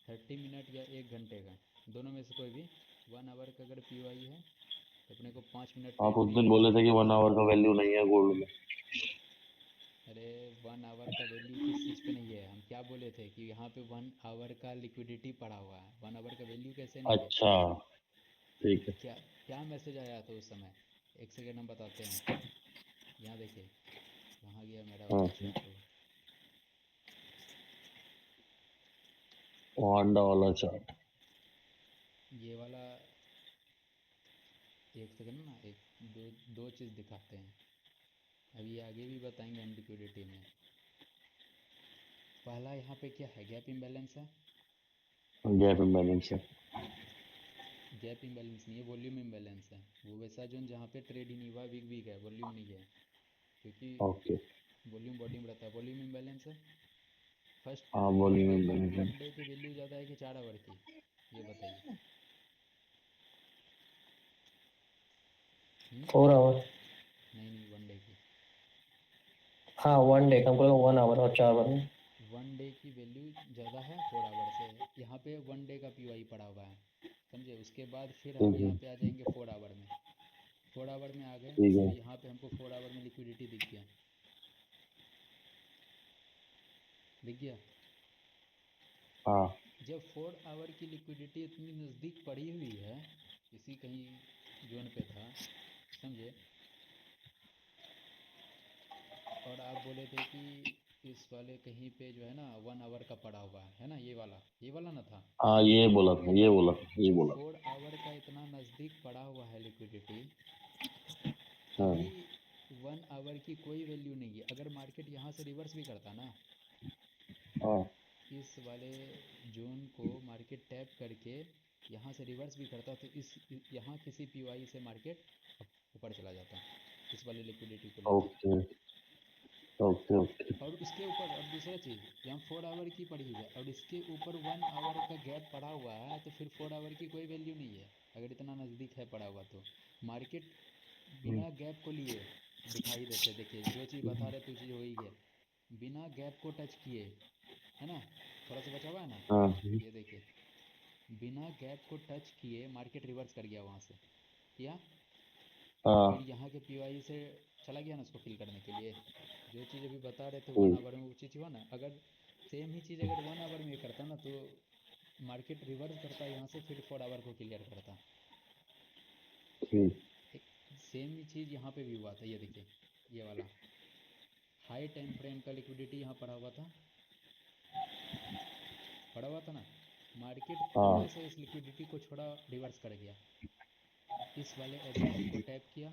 30 मिनट या 1 घंटे का, दोनों में से कोई भी। 1 आवर का अगर पीओआई है तो अपने को 5 मिनट पे आप उस एंट्री दिन लेनी बोले है। थे कि 1 आवर का वैल्यू नहीं है गोल्ड में। अरे 1 आवर का वैल्यू किस चीज़ पे नहीं है? हम क्या बोले थे कि यहाँ पे 1 आवर का लिक्विडिटी पड़ा हुआ है, 1 आवर का वैल्यू कैसे नहीं है? अच्छा ठीक है। क्या क्या मैसेज आया था उस समय? एक सेकेंड हम बताते हैं। यहाँ देखिए, कहाँ गया मेरा हाँ वाला चार्ट? वो अंडा वाला चार्ट। ये वाला, एक सेकेंड ना, एक दो दो चीज़ दिखाते हैं, अभी आगे भी बताएंगे हम लिक्विडिटी में। पहला यहाँ पे क्या है, गैप इम्बैलेंस है। गैप इम्बैलेंस है। गैप इम्बैलेंस नहीं है, वॉल्यूम इम्बैलेंस है। वो वैसा जोन जहाँ पे ट्रेड ही नहीं हुआ, वीक वीक है, वॉल्यूम नहीं है, क्योंकि ओके। वॉल्यूम बॉडी में रहता है। वॉल्यूम इम्बैलेंस है। फर्स्ट हाँ वन वॉल्यूम डे की इम्बैलेंस है। 1 डे की वैल्यू ज़्यादा है कि 4 आवर की, ये बताइए। हम्म 4 आवर। नहीं नहीं, 1 डे की। हाँ 1 डे का, हमको लगा 1 आवर और 4 आवर में। 1 डे की वैल्यू ज़्यादा है 4 आवर से। यहाँ पे 1 डे का पीवाई पड़ा हुआ है, समझे। उसके बाद फिर हम ठीक है। यहाँ पे आ जाएंगे 4 आवर में। 4 आवर में आ गए ठीक है। तो यहाँ पे हमको 4 आवर में लिक्विडिटी दिख गया, दिख गया। हाँ जब 4 आवर की लिक्विडिटी इतनी नज़दीक पड़ी हुई है, इसी कहीं जोन पे था, समझे। और आप बोले थे कि इस वाले कहीं पे जो है ना 1 आवर का पड़ा हुआ है ना, ये वाला ना था। हाँ ये बोला था, ये बोला था, ये जब बोला 4 आवर का इतना नज़दीक पड़ा हुआ है लिक्विडिटी, था। तभी हाँ 1 आवर की कोई वैल्यू नहीं है। अगर मार्केट यहाँ से रिवर्स भी करता ना, हाँ। इस वाले जोन को मार्केट टैप करके यहाँ से रिवर्स भी करता, तो यहाँ किसी पीवाई से मार्केट ऊपर चला जाता, इस वाले लिक्विडिटी को लेके। Okay okay okay. और उसके ऊपर अब दूसरा चीज़, यहाँ 4 आवर की पड़ी हुई है और इसके ऊपर 1 आवर का गैप पड़ा हुआ है, तो फिर 4 आवर की कोई वैल्यू नहीं है। अगर इतना नज़दीक है पड़ा हुआ तो मार्केट बिना गैप को लिए दिखाई देते। देखिए जो चीज़ बता रहे थे वो चीज़ हो ही गया, बिना गैप को टच किए, है ना। थोड़ा सा बचा हुआ है ना, हाँ ये देखिए, बिना गैप को टच किए मार्केट रिवर्स कर गया वहाँ से, किया। फिर हाँ। यहाँ के पीवाई से चला गया ना उसको फिल करने के लिए। जो चीज़ अभी बता रहे थे वन ठीक आवर में वो चीज़ हुआ ना। अगर सेम ही चीज़ अगर 1 आवर में करता ना, तो मार्केट रिवर्स करता यहाँ से, फिर 4 आवर को क्लियर करता। ठीक। एक सेम ही चीज़ यहाँ पे भी हुआ था, ये देखिए, ये वाला हाई टाइम फ्रेम का लिक्विडिटी यहाँ पड़ा हुआ था ना। मार्केट हाँ थोड़ा सा इस लिक्विडिटी को छोड़ा, रिवर्स कर गया, इस वाले एसआईपी को टैप किया,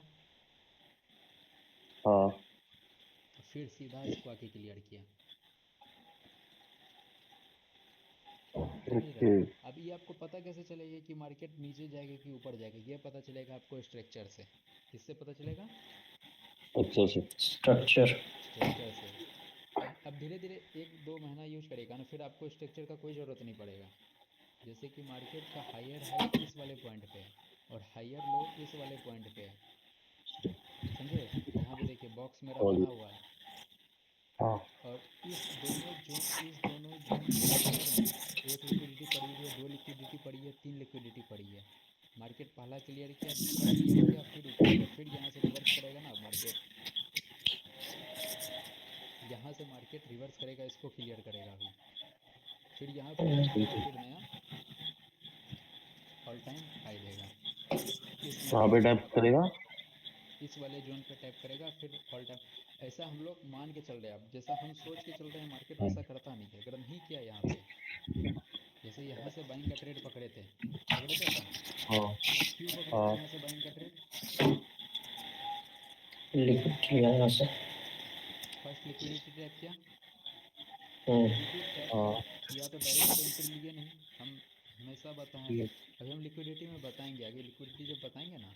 हाँ। फिर सीधा इसको आके क्लियर किया। समझ रहे ओके। हैं। अब ये आपको पता कैसे चलेगा कि मार्केट नीचे जाएगा कि ऊपर जाएगा, ये पता चलेगा आपको स्ट्रक्चर से। किससे पता चलेगा? अच्छा सर। स्ट्रक्चर। स्ट्रक्चर से। अब धीरे धीरे 1-2 महीना यूज करेगा ना, फिर आपको स्ट्रक्चर का कोई ज़रूरत नहीं पड़ेगा। जैसे कि मार्केट का हायर हाई इस वाले पॉइंट पे है और हायर लो इस वाले पॉइंट पे है, समझे? यहाँ पे देखिए बॉक्स मेरा और बना हुआ है, हाँ। और इस दोनों जोन के अंदर में एक लिक्विडिटी पड़ी हुई है, दो लिक्विडिटी पड़ी है, तीन लिक्विडिटी पड़ी है। मार्केट पहला क्लियर किया, दूसरा क्लियर किया, फिर ऊपर गया, फिर यहाँ से रिवर्स करेगा ना मार्केट, यहाँ से मार्केट रिवर्स करेगा, इसको क्लियर करेगा अभी, फिर यहाँ पे टच करके फिर नया ऑल टाइम हाई देगा इस कहाँ लेवल पे पे। टैप करेगा? इस वाले जोन पे टैप करेगा, फिर ऑल टाइम। ऐसा हम लोग मान के चल रहे हैं, अब जैसा हम सोच के चल रहे हैं, मार्केट हाँ वैसा करता नहीं है। अगर नहीं किया यहाँ पे, जैसे यहाँ से बाइंग का ट्रेड पकड़े थे अपन, हाँ क्यों पकड़े थे हाँ। यहाँ से बाइंग का ट्रेड? लिक्विडिटी है यहाँ से। फर्स्ट लिक्विडिटी टैप किया, हम्म। लिक्विडिटी टैप हाँ किया तो डायरेक्ट तो एंट्री लिए नहीं, हम हमेशा बताएं। ठीक है। अभी हम लिक्विडिटी में बताएंगे आगे, लिक्विडिटी जब बताएंगे ना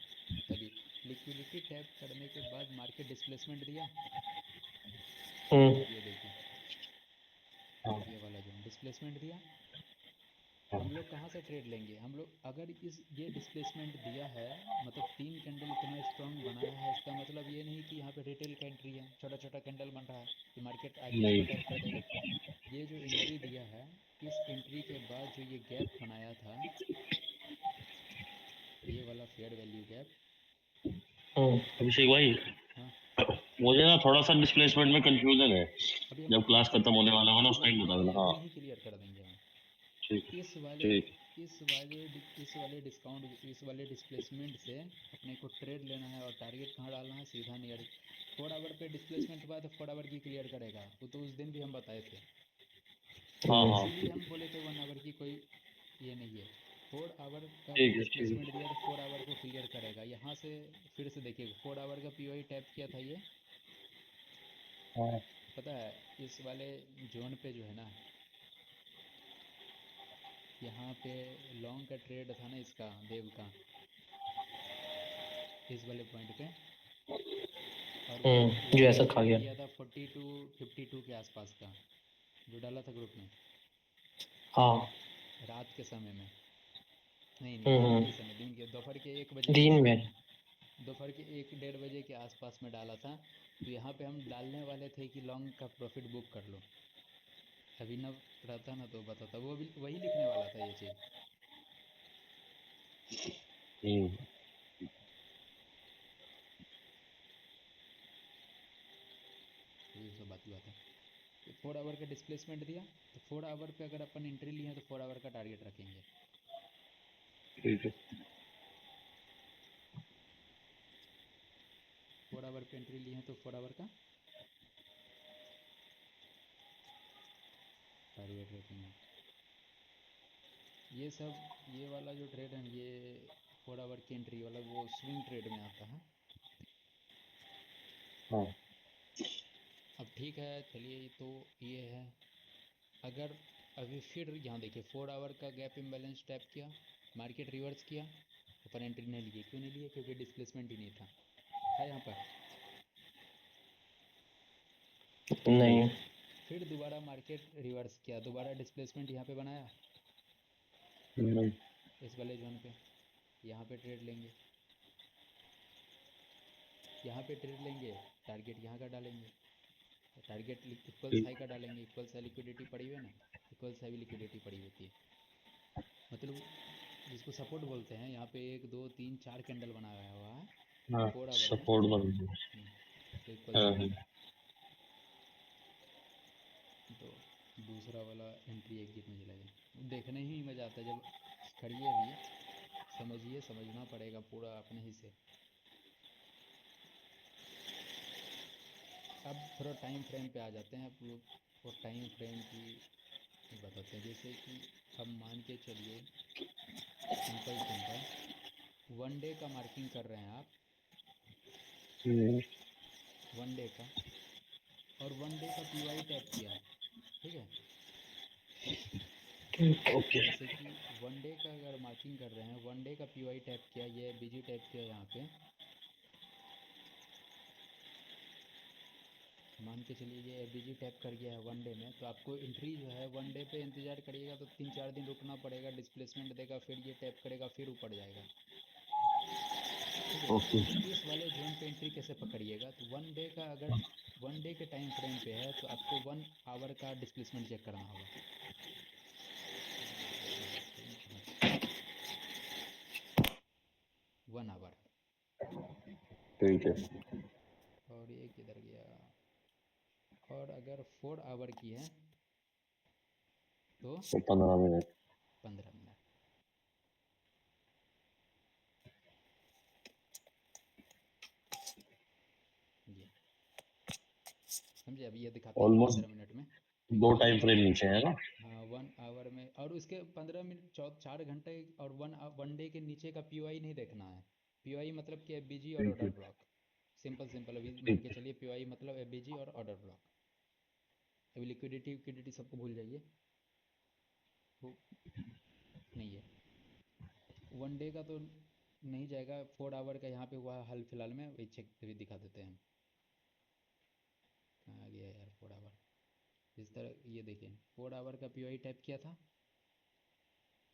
तभी। लिक्विडिटी टैप करने के बाद मार्केट डिस्प्लेसमेंट दिया, हम्म। ये देखिए हाँ ये वाला जोन डिस्प्लेसमेंट दिया। हाँ। हम लोग कहाँ से ट्रेड लेंगे? हम लोग अगर इस ये डिस्प्लेसमेंट दिया है, मतलब 3 कैंडल इतना स्ट्रांग बनाया है, इसका मतलब ये नहीं कि यहाँ पे रिटेल का एंट्री है, छोटा छोटा कैंडल बन रहा है कि मार्केट आगे इसको नहीं। टैप कर देगा। ये जो एंट्री दिया है, इस एंट्री के बाद जो ये गैप बनाया था, ये वाला फेयर वैल्यू गैप। हम्म। अभिषेक भाई, हाँ, मुझे ना थोड़ा सा डिस्प्लेसमेंट में कंफ्यूजन है। अभी हम जब क्लास खत्म होने वाला हो ना उस अभी टाइम नहीं बता नहीं देना। हाँ अभी नहीं क्लियर कर देंगे हम। ठीक। इस वाले ठीक। इस वाले डिस्प्लेसमेंट से अपने को ट्रेड लेना है, और टारगेट कहाँ डालना है? सीधा नियर 4 आवर पे डिस्प्लेसमेंट हुआ है तो 4 आवर की क्लियर करेगा, वो तो उस दिन भी हम बताए थे। हाँ हाँ। इसीलिए हम बोले थे 1 आवर की कोई ये नहीं है। 4 आवर का ठीक है ठीक डिस्प्लेसमेंट है। दिया तो 4 आवर को क्लियर करेगा। यहाँ से फिर से देखिएगा, 4 आवर का पीओई टैप किया था ये, हाँ पता है इस वाले जोन पे जो है ना, यहाँ पे लॉन्ग का ट्रेड था ना इसका, देव का, इस वाले पॉइंट पे, और वो जो ऐसा खा ट्रेड गया। दिया था 42-52 के आसपास का, जो डाला था ग्रुप में हाँ। रात के समय में। नहीं नहीं, हम्म। दिन के समय, दिन के दोपहर के 1 बजे के दिन समय में। में, दोपहर के 1-1:30 बजे के आसपास में डाला था। तो यहाँ पे हम डालने वाले थे कि लॉन्ग का प्रॉफिट बुक कर लो। अभिनव रहता ना तो बताता, वो भी वही लिखने वाला था ये चीज़। हम्म। ये सब बात हुआ था। तो 4 आवर का डिस्प्लेसमेंट दिया, तो 4 आवर पे अगर अपन एंट्री लिए तो 4 आवर का टारगेट रखेंगे। ठीक है। 4 आवर पे एंट्री लिए हैं तो 4 आवर का टारगेट रखेंगे। ये सब, ये वाला जो ट्रेड है ये 4 आवर की एंट्री वाला, वो स्विंग ट्रेड में आता है। हाँ अब ठीक है चलिए, तो ये है। अगर अभी फिर यहाँ देखिए 4 आवर का गैप इम्बैलेंस टैप किया, मार्केट रिवर्स किया, अपन एंट्री नहीं लिए। क्यों नहीं लिए? क्योंकि डिस्प्लेसमेंट ही नहीं था यहाँ पर। नहीं। फिर दोबारा मार्केट रिवर्स किया, दोबारा डिस्प्लेसमेंट यहाँ पे बनाया, नहीं। इस वाले जोन पे। यहाँ पे ट्रेड लेंगे, यहाँ पे ट्रेड लेंगे, टारगेट यहाँ का डालेंगे, टारगेट इक्वल्स ठीक। हाई का डालेंगे। इक्वल्स हाई लिक्विडिटी पड़ी हुई है ना, इक्वल्स हाई भी लिक्विडिटी पड़ी होती है, मतलब जिसको सपोर्ट बोलते हैं। यहाँ पे 1 2 3 4 कैंडल बनाया हुआ है हाँ 4 आवर में। सपोर्ट बन गया। तो इक्वल्स हाँ हाई, हाँ। तो दूसरा वाला एंट्री एग्जिट में चला गया। देखने ही मज़ा आता है जब करिए, भी समझिए, समझना पड़ेगा पूरा अपने ही से। अब थोड़ा टाइम फ्रेम पे आ जाते हैं आप लोग, और टाइम फ्रेम की बताते हैं। जैसे कि अब मान के चलिए, सिंपल सिंपल 1 डे का मार्किंग कर रहे हैं आप, हम्म। 1 डे का, और 1 डे का पीवाई टैप किया, ठीक है। ओके। जैसे कि वन डे का अगर मार्किंग कर रहे हैं, वन डे का पीवाई टैप किया, ये बीजी टैप किया यहाँ पे, मान के चलिए ये बीजी टैप कर गया है वन डे में, तो आपको एंट्री जो है वन डे पे इंतज़ार करिएगा तो 3-4 दिन रुकना पड़ेगा, डिस्प्लेसमेंट देगा, फिर ये टैप करेगा, फिर ऊपर जाएगा। ठीक है, ओके। तो इस वाले जोन पे एंट्री कैसे पकड़िएगा, तो वन डे का अगर वन डे के टाइम फ्रेम पे है तो आपको 1 आवर का डिस्प्लेसमेंट चेक करना होगा। ये स्क्रीन कहाँ चली गई? 1 आवर। ठीक है। और ये किधर गया? और अगर 4 आवर की है तो तो 15 मिनट। 15 मिनट। ये समझे, अभी ये दिखाते हैं ये ऑलमोस्ट 15 मिनट में। 2 टाइम फ्रेम नीचे है ना। हाँ 1 आवर में, और उसके 15 मिनट 4 घंटे और वन डे के नीचे का पीओआई नहीं देखना है। पीओआई मतलब कि एफबीजी और ठीक ऑर्डर है। ब्लॉक। सिंपल सिंपल अभी मान के ठीक चलिए पीओआई मतलब एफबीजी और ऑर्डर ब्लॉक। अभी लिक्विडिटी विक्विडिटी सबको भूल जाइए, वो नहीं है। वन डे का तो नहीं जाएगा, 4 आवर का यहाँ पे हुआ है हाल फिलहाल में, वही चेक भी दिखा देते हैं हम। कहाँ गया यार 4 आवर? जिस तरह ये देखिए 4 आवर का पीओआई टाइप किया था।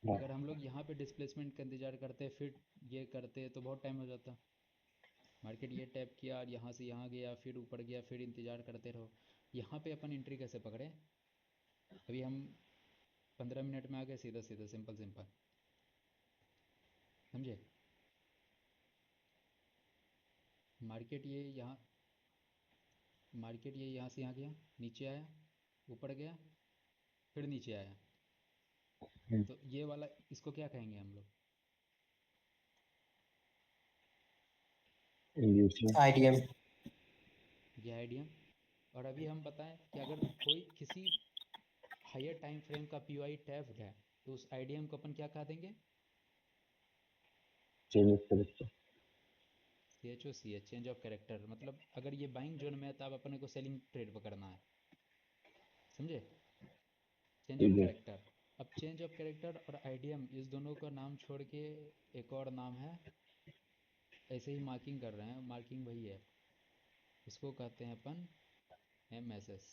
है। अगर हम लोग यहाँ पे डिस्प्लेसमेंट का इंतजार करते फिर ये करते तो बहुत टाइम हो जाता। मार्केट ये टैप किया और यहाँ से यहाँ गया, फिर ऊपर गया, फिर इंतज़ार करते रहो। यहाँ पे अपन एंट्री कैसे पकड़े? अभी हम 15 मिनट में आ गए, सीधा सीधा सिंपल सिंपल, समझे? मार्केट ये यहाँ मार्केट ये यहाँ से यहाँ गया, नीचे आया, ऊपर गया, फिर नीचे आया, तो ये वाला इसको क्या कहेंगे हम लोग? English IDM. ये आईडीएम। और अभी हम बताएं कि अगर कोई किसी हायर टाइम फ्रेम का पीओआई टैप्ड है तो उस आईडीएम को अपन क्या कह देंगे? Change character. CHOCH, change of character. मतलब अगर ये बाइंग जोन में है तब अपने को सेलिंग ट्रेड पकड़ना है, समझे? चेंज ऑफ ठीक है। कैरेक्टर। अब चेंज ऑफ कैरेक्टर और आईडीएम इस दोनों का नाम छोड़ के एक और नाम है, ऐसे ही मार्किंग कर रहे हैं, मार्किंग वही है, इसको कहते हैं अपन MSS,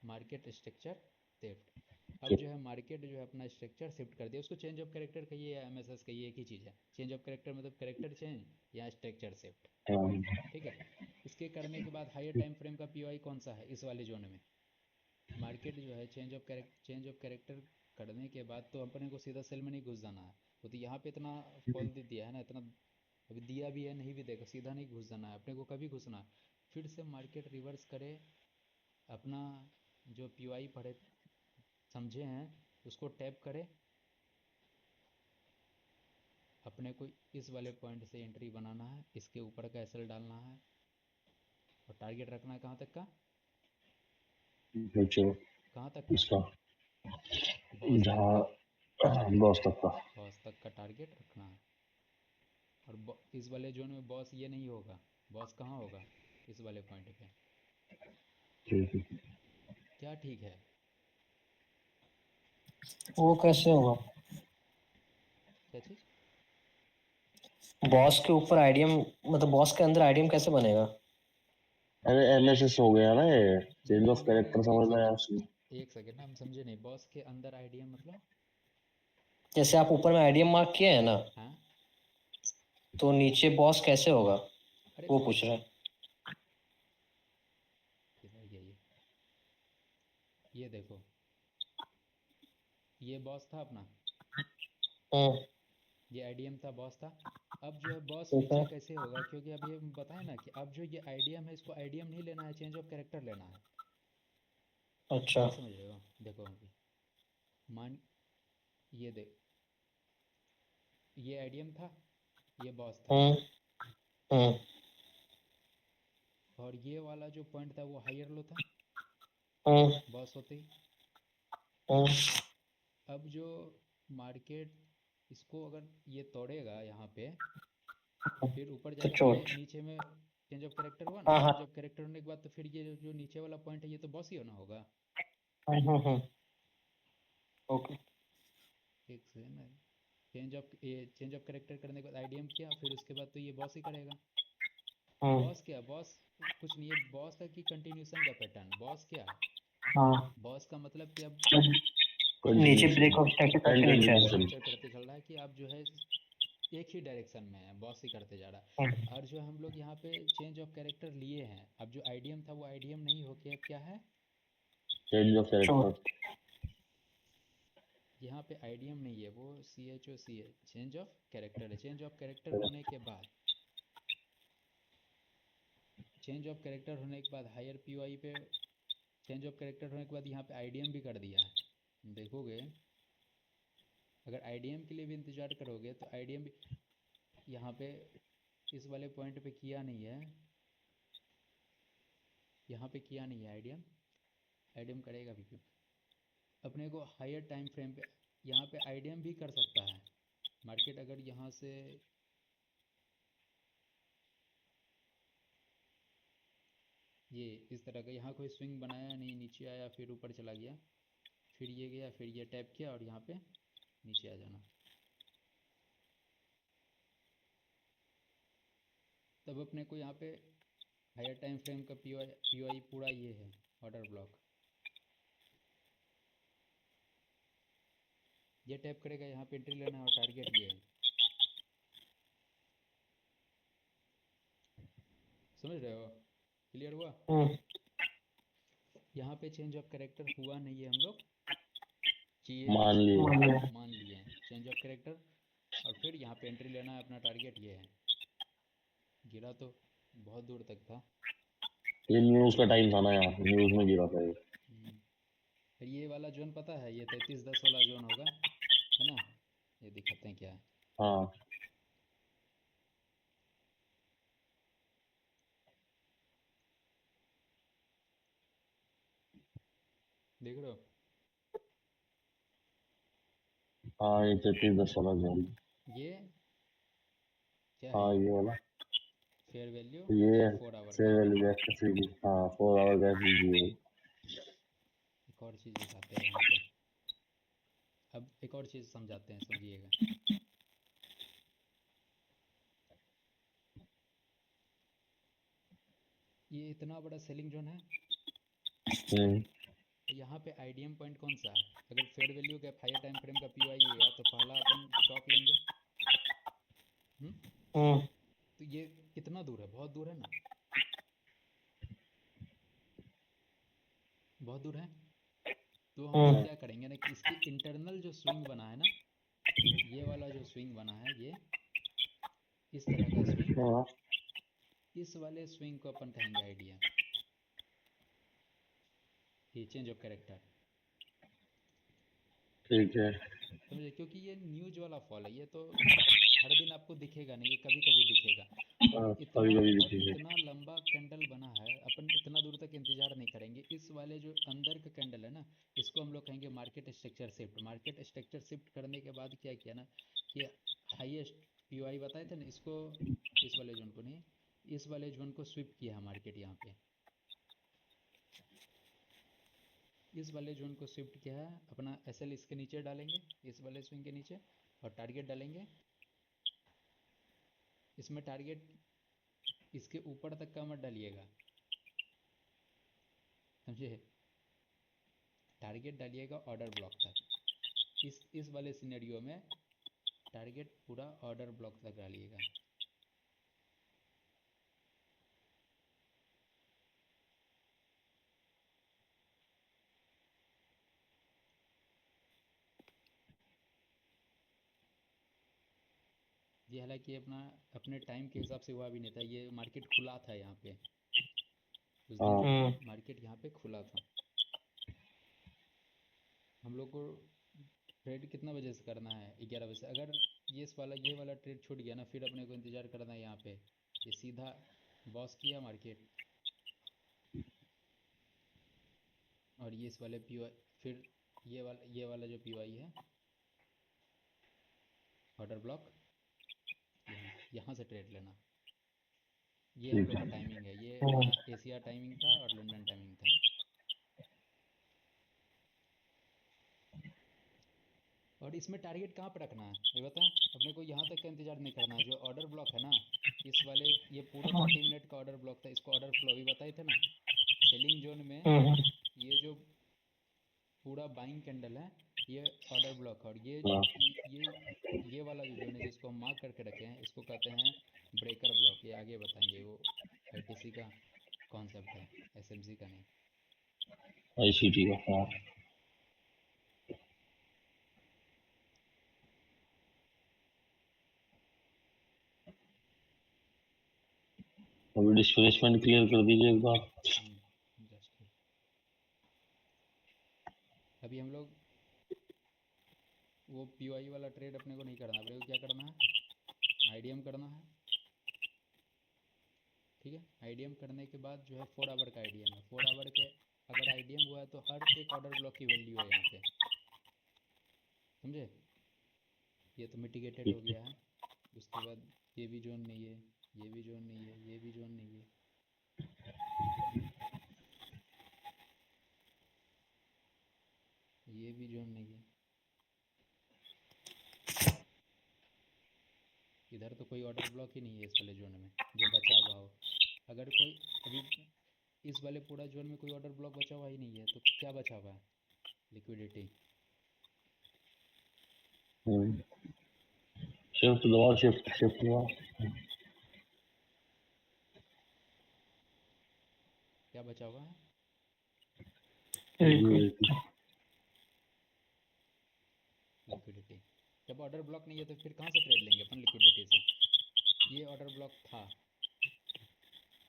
मार्केट स्ट्रक्चर शिफ्ट। अब जो है मार्केट जो है अपना स्ट्रक्चर शिफ्ट कर दिया, उसको चेंज ऑफ कैरेक्टर कहिए या MSS कहिए, एक ही चीज़ है। चेंज ऑफ कैरेक्टर मतलब कैरेक्टर चेंज या स्ट्रक्चर शिफ्ट। हाँ। ठीक है, इसके करने के बाद हायर टाइम फ्रेम का पीओआई कौन सा है इस वाले जोन में? मार्केट जो है चेंज ऑफ कैरेक्टर करने के बाद तो अपने को सीधा सेल में नहीं घुस जाना है। वो तो यहाँ पे इतना फॉल दे दिया है ना, इतना अभी दिया भी है, नहीं भी देगा, सीधा नहीं घुस जाना है अपने को, कभी घुसना है फिर से मार्केट रिवर्स करे, अपना जो पीओआई पढ़े समझे हैं उसको टैप करे, अपने को इस वाले पॉइंट से एंट्री बनाना है, इसके ऊपर का एसएल डालना है, और टारगेट रखना है कहाँ तक का? नीचे कहाँ तक का? इसका बॉस तक का। जहाँ बॉस तक का। बॉस तक का टारगेट रखना है। और इस वाले जोन में बॉस ये नहीं होगा, बॉस कहाँ होगा? इस वाले पॉइंट पे। ठीक है। क्या ठीक है? वो कैसे होगा? क्या चीज़? बॉस के ऊपर आईडीएम, मतलब बॉस के अंदर आईडीएम कैसे बनेगा? अरे एमएसएस हो गया ना ये। चेंज ऑफ नहीं नहीं कैरेक्टर नहीं, एक समझना है सेकेंड, उसमें। एक सेकेंड ना, हम समझे नहीं, बॉस के अंदर आईडीएम मतलब? जैसे आप ऊपर में आईडीएम मार्क किए हैं ना, हाँ। तो नीचे बॉस कैसे होगा, अरे वो पूछ रहे हैं। किधर गया ये देखो, ये बॉस था अपना, हम्म। ये आईडीएम था, बॉस था। अब जो है बॉस ठीक है। नीचे कैसे होगा, क्योंकि अब ये बताए ना कि अब जो ये आईडीएम है इसको आईडीएम नहीं लेना है, चेंज ऑफ कैरेक्टर लेना है। अच्छा। नहीं समझ रहे हो? देखो अभी मान, ये देख, ये आईडीएम था, ये बॉस था, हम्म। हम्म। और ये वाला जो पॉइंट था वो हायर लो था, हम्म। बॉस होते ही। हम्म। अब जो मार्केट इसको अगर ये तोड़ेगा यहाँ पे, फिर ऊपर तो जाएगा, ये चोट। नीचे में चेंज ऑफ कैरेक्टर हुआ ना, हाँ हाँ। चेंज ऑफ कैरेक्टर होने के बाद तो फिर ये जो नीचे वाला पॉइंट है ये तो बॉस ही होना होगा। हम्म। ओके। एक सेकेंड ना, चेंज ऑफ कैरेक्टर करने के बाद आईडीएम किया, फिर उसके बाद तो ये बॉस ही करेगा। बॉस क्या, बॉस कुछ नहीं है, बॉस का की कंटिन्यूशन का पैटर्न। बॉस क्या, हाँ बॉस का मतलब कि अब नीचे कंटिन्यूशन ब्रेक ऑफ करके एंड करके नीचे आ कंटिन्यूशन। कैप्चर करते चल रहा है कि आप जो है एक ही डायरेक्शन में है, बॉस ही करते जा रहा जाए। है। और जो हम लोग यहाँ पे चेंज ऑफ कैरेक्टर लिए हैं, अब जो आईडीएम था वो आईडीएम नहीं होके अब क्या है, चेंज ऑफ कैरेक्टर। यहाँ पे आईडीएम नहीं है, वो CHOC है, चेंज ऑफ कैरेक्टर है। चेंज ऑफ कैरेक्टर होने के बाद, चेंज ऑफ कैरेक्टर होने के बाद हायर POI पे, चेंज ऑफ कैरेक्टर होने के बाद यहाँ पे आईडीएम भी कर दिया है। देखोगे अगर आईडीएम के लिए भी इंतज़ार करोगे तो आईडीएम भी यहाँ पे इस वाले पॉइंट पे किया नहीं है, यहाँ पे किया नहीं है आईडीएम। आईडीएम करेगा भी क्यों, अपने को हायर टाइम फ्रेम पे यहाँ पे आईडीएम भी कर सकता है। मार्केट अगर यहाँ से ये इस तरह का यहाँ कोई स्विंग बनाया नहीं, नीचे आया फिर ऊपर चला गया, फिर ये गया, फिर ये टैप किया और यहाँ पे नीचे आ जाना, तब अपने को यहाँ पे हायर टाइम फ्रेम का POI पूरा ये है, ऑर्डर ब्लॉक। ये टैप करेगा, यहाँ पे एंट्री लेना है और टारगेट ये है। समझ रहे हो, क्लियर हुआ। यहाँ पे चेंज ऑफ कैरेक्टर हुआ नहीं है, हम लोग मान लिए। मान लिए हैं चेंज ऑफ कैरेक्टर, और फिर यहाँ पे एंट्री लेना है, अपना टारगेट ये है। गिरा तो बहुत दूर तक था। ये न्यूज का टाइम था ना, यार न्यूज में गिरा था ये। फिर ये वाला जोन पता है, ये 33-10 वाला जोन होगा, है ना। ये दिखाते हैं क्या है। हाँ देख रहे हो, हाँ, ये 33-10 वाला जोन। ये क्या है, हाँ ये ये वाला, फेयर वैल्यू ये 4 आवर का। फेयर वैल्यू गैस की। हाँ 4 आवर गैस की। एक और चीज़ दिखाते हैं यहाँ पे, अब एक और चीज़ समझाते हैं, समझिएगा। ये इतना बड़ा सेलिंग जोन है, यहाँ पे आईडीएम पॉइंट कौन सा है, अगर फेयर वैल्यू का हायर टाइम फ्रेम का POI है तो पहला अपन स्टॉक लेंगे। तो ये कितना दूर है, बहुत दूर है ना, बहुत दूर है। तो हम लोग क्या करेंगे ना कि इसकी इंटरनल जो स्विंग बना है ना, ये वाला जो स्विंग बना है, ये इस तरह का स्विंग, हाँ इस वाले स्विंग को अपन कहेंगे आईडीएम, ये चेंज ऑफ कैरेक्टर। ठीक है। समझे, क्योंकि ये न्यूज वाला फॉल है, ये तो हर दिन आपको दिखेगा नहीं, ये कभी कभी दिखेगा। हाँ, कभी कभी और दिखेगा। इतना लंबा कैंडल बना है, अपन इतना दूर तक इंतजार नहीं करेंगे। इस वाले जो अंदर का कैंडल है ना, इसको हम लोग कहेंगे market structure shift. Market structure shift करने के बाद क्या किया ना कि हाईएस्ट POI बताए थे ना, इसको, इस वाले जोन को नहीं, इस वाले जोन को स्विप किया है मार्केट यहाँ पे, इस वाले जोन को शिफ्ट किया है। अपना SL इसके नीचे डालेंगे, इस वाले स्विंग के नीचे, और टारगेट डालेंगे। इसमें टारगेट इसके ऊपर तक का मत डालिएगा, समझे, टारगेट डालिएगा ऑर्डर ब्लॉक तक। इस वाले सिनेरियो में टारगेट पूरा ऑर्डर ब्लॉक तक डालिएगा। ये हालांकि अपने टाइम के हिसाब से हुआ भी नहीं था, ये मार्केट खुला था यहाँ पे, उस दिन जो हाँ मार्केट यहाँ पे खुला था। हम लोग को ट्रेड कितना बजे से करना है, 11 बजे से। अगर ये वाला ट्रेड छूट गया ना, फिर अपने को इंतज़ार करना है यहाँ पे, ये सीधा बॉस किया मार्केट, और ये इस वाले POI, फिर ये वाला जो POI है ऑर्डर ब्लॉक, यहाँ से ट्रेड लेना। ये हम ठीक लोग का है। टाइमिंग है, ये अपना एशिया टाइमिंग था और लंदन टाइमिंग था। और इसमें टारगेट कहाँ पर रखना है ये बताएं। अपने को यहाँ तक का इंतजार नहीं करना है। जो ऑर्डर ब्लॉक है ना, इस वाले ये पूरा 30 मिनट का ऑर्डर ब्लॉक था, इसको ऑर्डर फ्लो अभी बताए थे ना। सेलिंग जोन में ये जो पूरा बाइंग कैंडल है ये ऑर्डर ब्लॉक है, और हाँ ये वाला जो जोन है जिसको हम मार्क करके रखे हैं इसको कहते हैं ब्रेकर ब्लॉक। ये आगे बताएंगे, वो आईटीसी का कॉन्सेप्ट है, एसएमसी का नहीं। आईसीटी का। हाँ अभी डिस्प्लेसमेंट क्लियर कर दीजिए एक बार। जस्ट अभी हम लोग वो पीओआई वाला ट्रेड अपने को नहीं करना, अपने को क्या करना है, आईडीएम करना है। ठीक है, आईडीएम करने के बाद जो है 4 आवर का आईडीएम है। 4 आवर के अगर आईडीएम हुआ है तो हर एक ऑर्डर ब्लॉक की वैल्यू है यहाँ पे, समझे। ये तो मिटिगेटेड हो ठीक है। गया है। उसके बाद ये भी जोन नहीं है, ये भी जोन नहीं है, ये भी जोन नहीं है, ये भी जोन नहीं है। इधर तो कोई ऑर्डर ब्लॉक ही नहीं है इस वाले जोन में जो बचा हुआ हो। अगर कोई अभी इस वाले पूरा जोन में कोई ऑर्डर ब्लॉक बचा हुआ ही नहीं है तो क्या बचा हुआ है, लिक्विडिटी। शिफ्ट दबाओ, शिफ्ट शिफ्ट दबाओ। क्या बचा हुआ है, लिक्विडिटी। जब ऑर्डर ब्लॉक नहीं है तो फिर कहाँ से ट्रेड लेंगे अपन लिक्विडिटी से। ये ऑर्डर ब्लॉक था,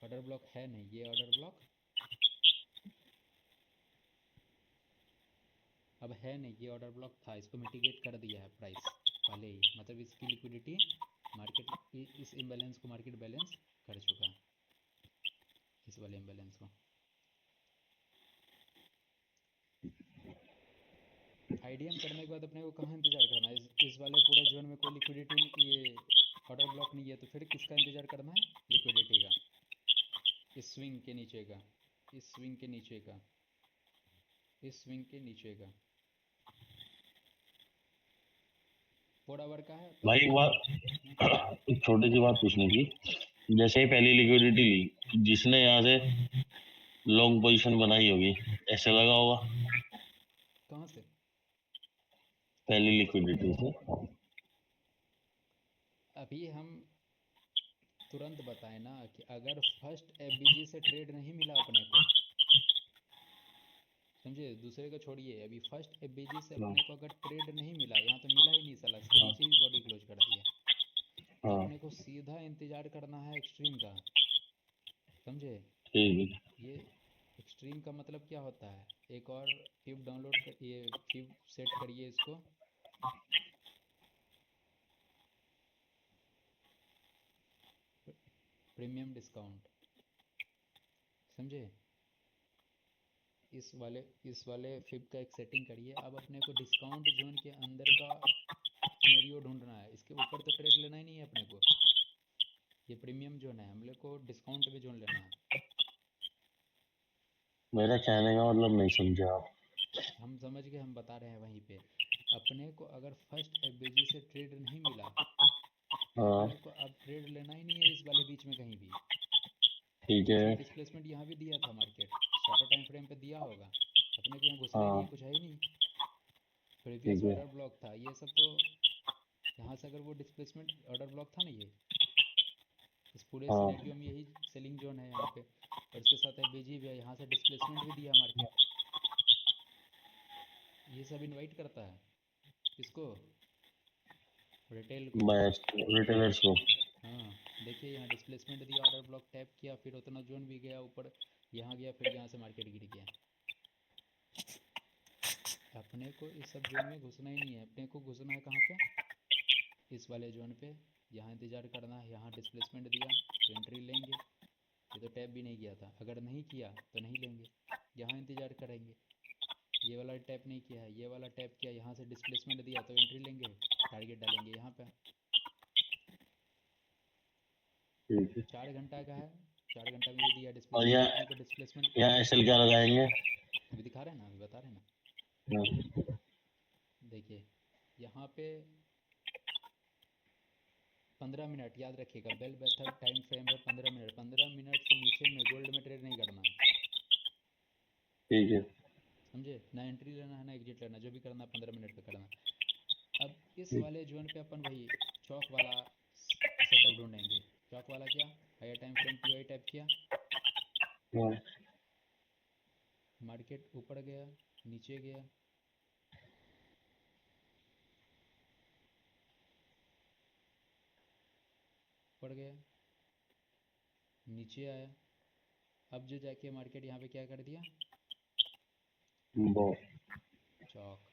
ऑर्डर ब्लॉक है नहीं, ये ऑर्डर ब्लॉक अब है नहीं, ये ऑर्डर ब्लॉक था, इसको मिटिगेट कर दिया है प्राइस पहले ही। मतलब इसकी लिक्विडिटी मार्केट, इस इम्बैलेंस को मार्केट बैलेंस कर चुका है, इस वाले इम्बैलेंस को। आईडीएम करने के बाद अपने को कहाँ इंतज़ार करना है, इस वाले पूरे जोन में कोई लिक्विडिटी नहीं, ये ऑर्डर ब्लॉक नहीं है तो फिर किसका इंतज़ार करना है, लिक्विडिटी का। इस स्विंग के नीचे का, इस स्विंग के नीचे का, इस स्विंग के नीचे का 4 आवर का है तो भाई एक बात, एक छोटी सी बात पूछनी थी। जैसे ही पहली लिक्विडिटी ली, जिसने यहाँ से लॉन्ग पोजीशन बनाई होगी, ऐसे लगा होगा कहाँ से। पहली लिक्विडिटी से। अभी हम तुरंत बताएं ना कि अगर फर्स्ट एफबीजी से ट्रेड नहीं मिला अपने को, समझे, दूसरे को छोड़िए, अभी फर्स्ट एफबीजी से हाँ अपने को अगर ट्रेड नहीं मिला, यहाँ तो मिला ही नहीं साला, इसके हाँ नीचे ही बॉडी क्लोज कर दिया, तो हाँ, अपने को सीधा इंतजार करना है एक्सट्रीम का, समझे। ठीक है। ये एक्सट्रीम का मतलब क्या होता है, एक और फिब डाउनलोड कर, ये फिब सेट करिए इसको, प्रीमियम डिस्काउंट, समझे। इस वाले फिब का एक सेटिंग करिए। अब अपने को डिस्काउंट जोन के अंदर का सिनेरियो ढूंढना है, इसके ऊपर तो ट्रेड लेना ही नहीं है अपने को। ये प्रीमियम जोन है, हम लोग को डिस्काउंट में जोन लेना है। मेरा कहने का मतलब नहीं समझे आप। हम समझ गए, हम बता रहे हैं वहीं पे। अपने को अगर फर्स्ट एफबीजी से ट्रेड नहीं मिला तो हाँ अपने को अब ट्रेड लेना ही नहीं है इस वाले बीच में कहीं भी। ठीक बीच है। में डिस्प्लेसमेंट यहाँ भी दिया था मार्केट, शॉर्टर टाइम फ्रेम पे दिया होगा, अपने को यहाँ घुसना ही नहीं हाँ है, कुछ है ही नहीं। प्रीवियस ठीक है। ऑर्डर ब्लॉक था ये सब, तो यहाँ से अगर वो डिस्प्लेसमेंट ऑर्डर ब्लॉक था ना, ये इस पूरे हाँ सिनेरियो में यही सेलिंग जोन है यहाँ पे, और इसके साथ एफबीजी भी है, यहाँ से डिस्प्लेसमेंट भी दिया मार्केट। ये सब इनवाइट करता है किसको, रिटेल को। बायर्स रिटेलर्स को। हाँ, देखिए यहाँ डिस्प्लेसमेंट दिया, ऑर्डर ब्लॉक टैप किया, फिर उतना जोन भी गया ऊपर, यहाँ गया, फिर यहाँ से मार्केट गिर गया। अपने को इस सब जोन में घुसना ही नहीं है, अपने को घुसना है कहाँ पे, इस वाले जोन पे। यहाँ इंतज़ार करना है, यहाँ डिस्प्लेसमेंट दिया तो एंट्री लेंगे। ये तो टैप भी नहीं किया था, अगर नहीं किया तो नहीं लेंगे, यहाँ इंतज़ार करेंगे। ये वाला टैप नहीं किया है, ये वाला टैप किया, यहाँ से डिस्प्लेसमेंट दिया तो एंट्री लेंगे, टारगेट डालेंगे यहाँ पे। ठीक है। 4 घंटा का है, 4 घंटा में भी दिया और डिस्प्लेसमेंट, अपने को डिस्प्लेसमेंट यहाँ एसएल क्या लगाएंगे? अभी दिखा रहे हैं ना, अभी बता रहे हैं ना। हाँ, देखिए यहाँ पे 15 मिनट याद रखिएगा, बेल मेथड टाइम फ्रेम है 15 मिनट। 15 मिनट से नीचे में गोल्ड में ट्रेड नहीं करना है, ठीक है। समझे? ना एंट्री लेना है ना एग्जिट लेना, जो भी करना है 15 मिनट पे करना। अब इस ठीक। वाले जोन पे अपन वही चौक वाला सेटअप ढूंढेंगे। चौक वाला क्या, higher time frame POI type किया, हाँ। मार्केट ऊपर गया नीचे गया, ऊपर गया नीचे आया। अब जो जाके मार्केट यहाँ पे क्या कर दिया, वो चौक।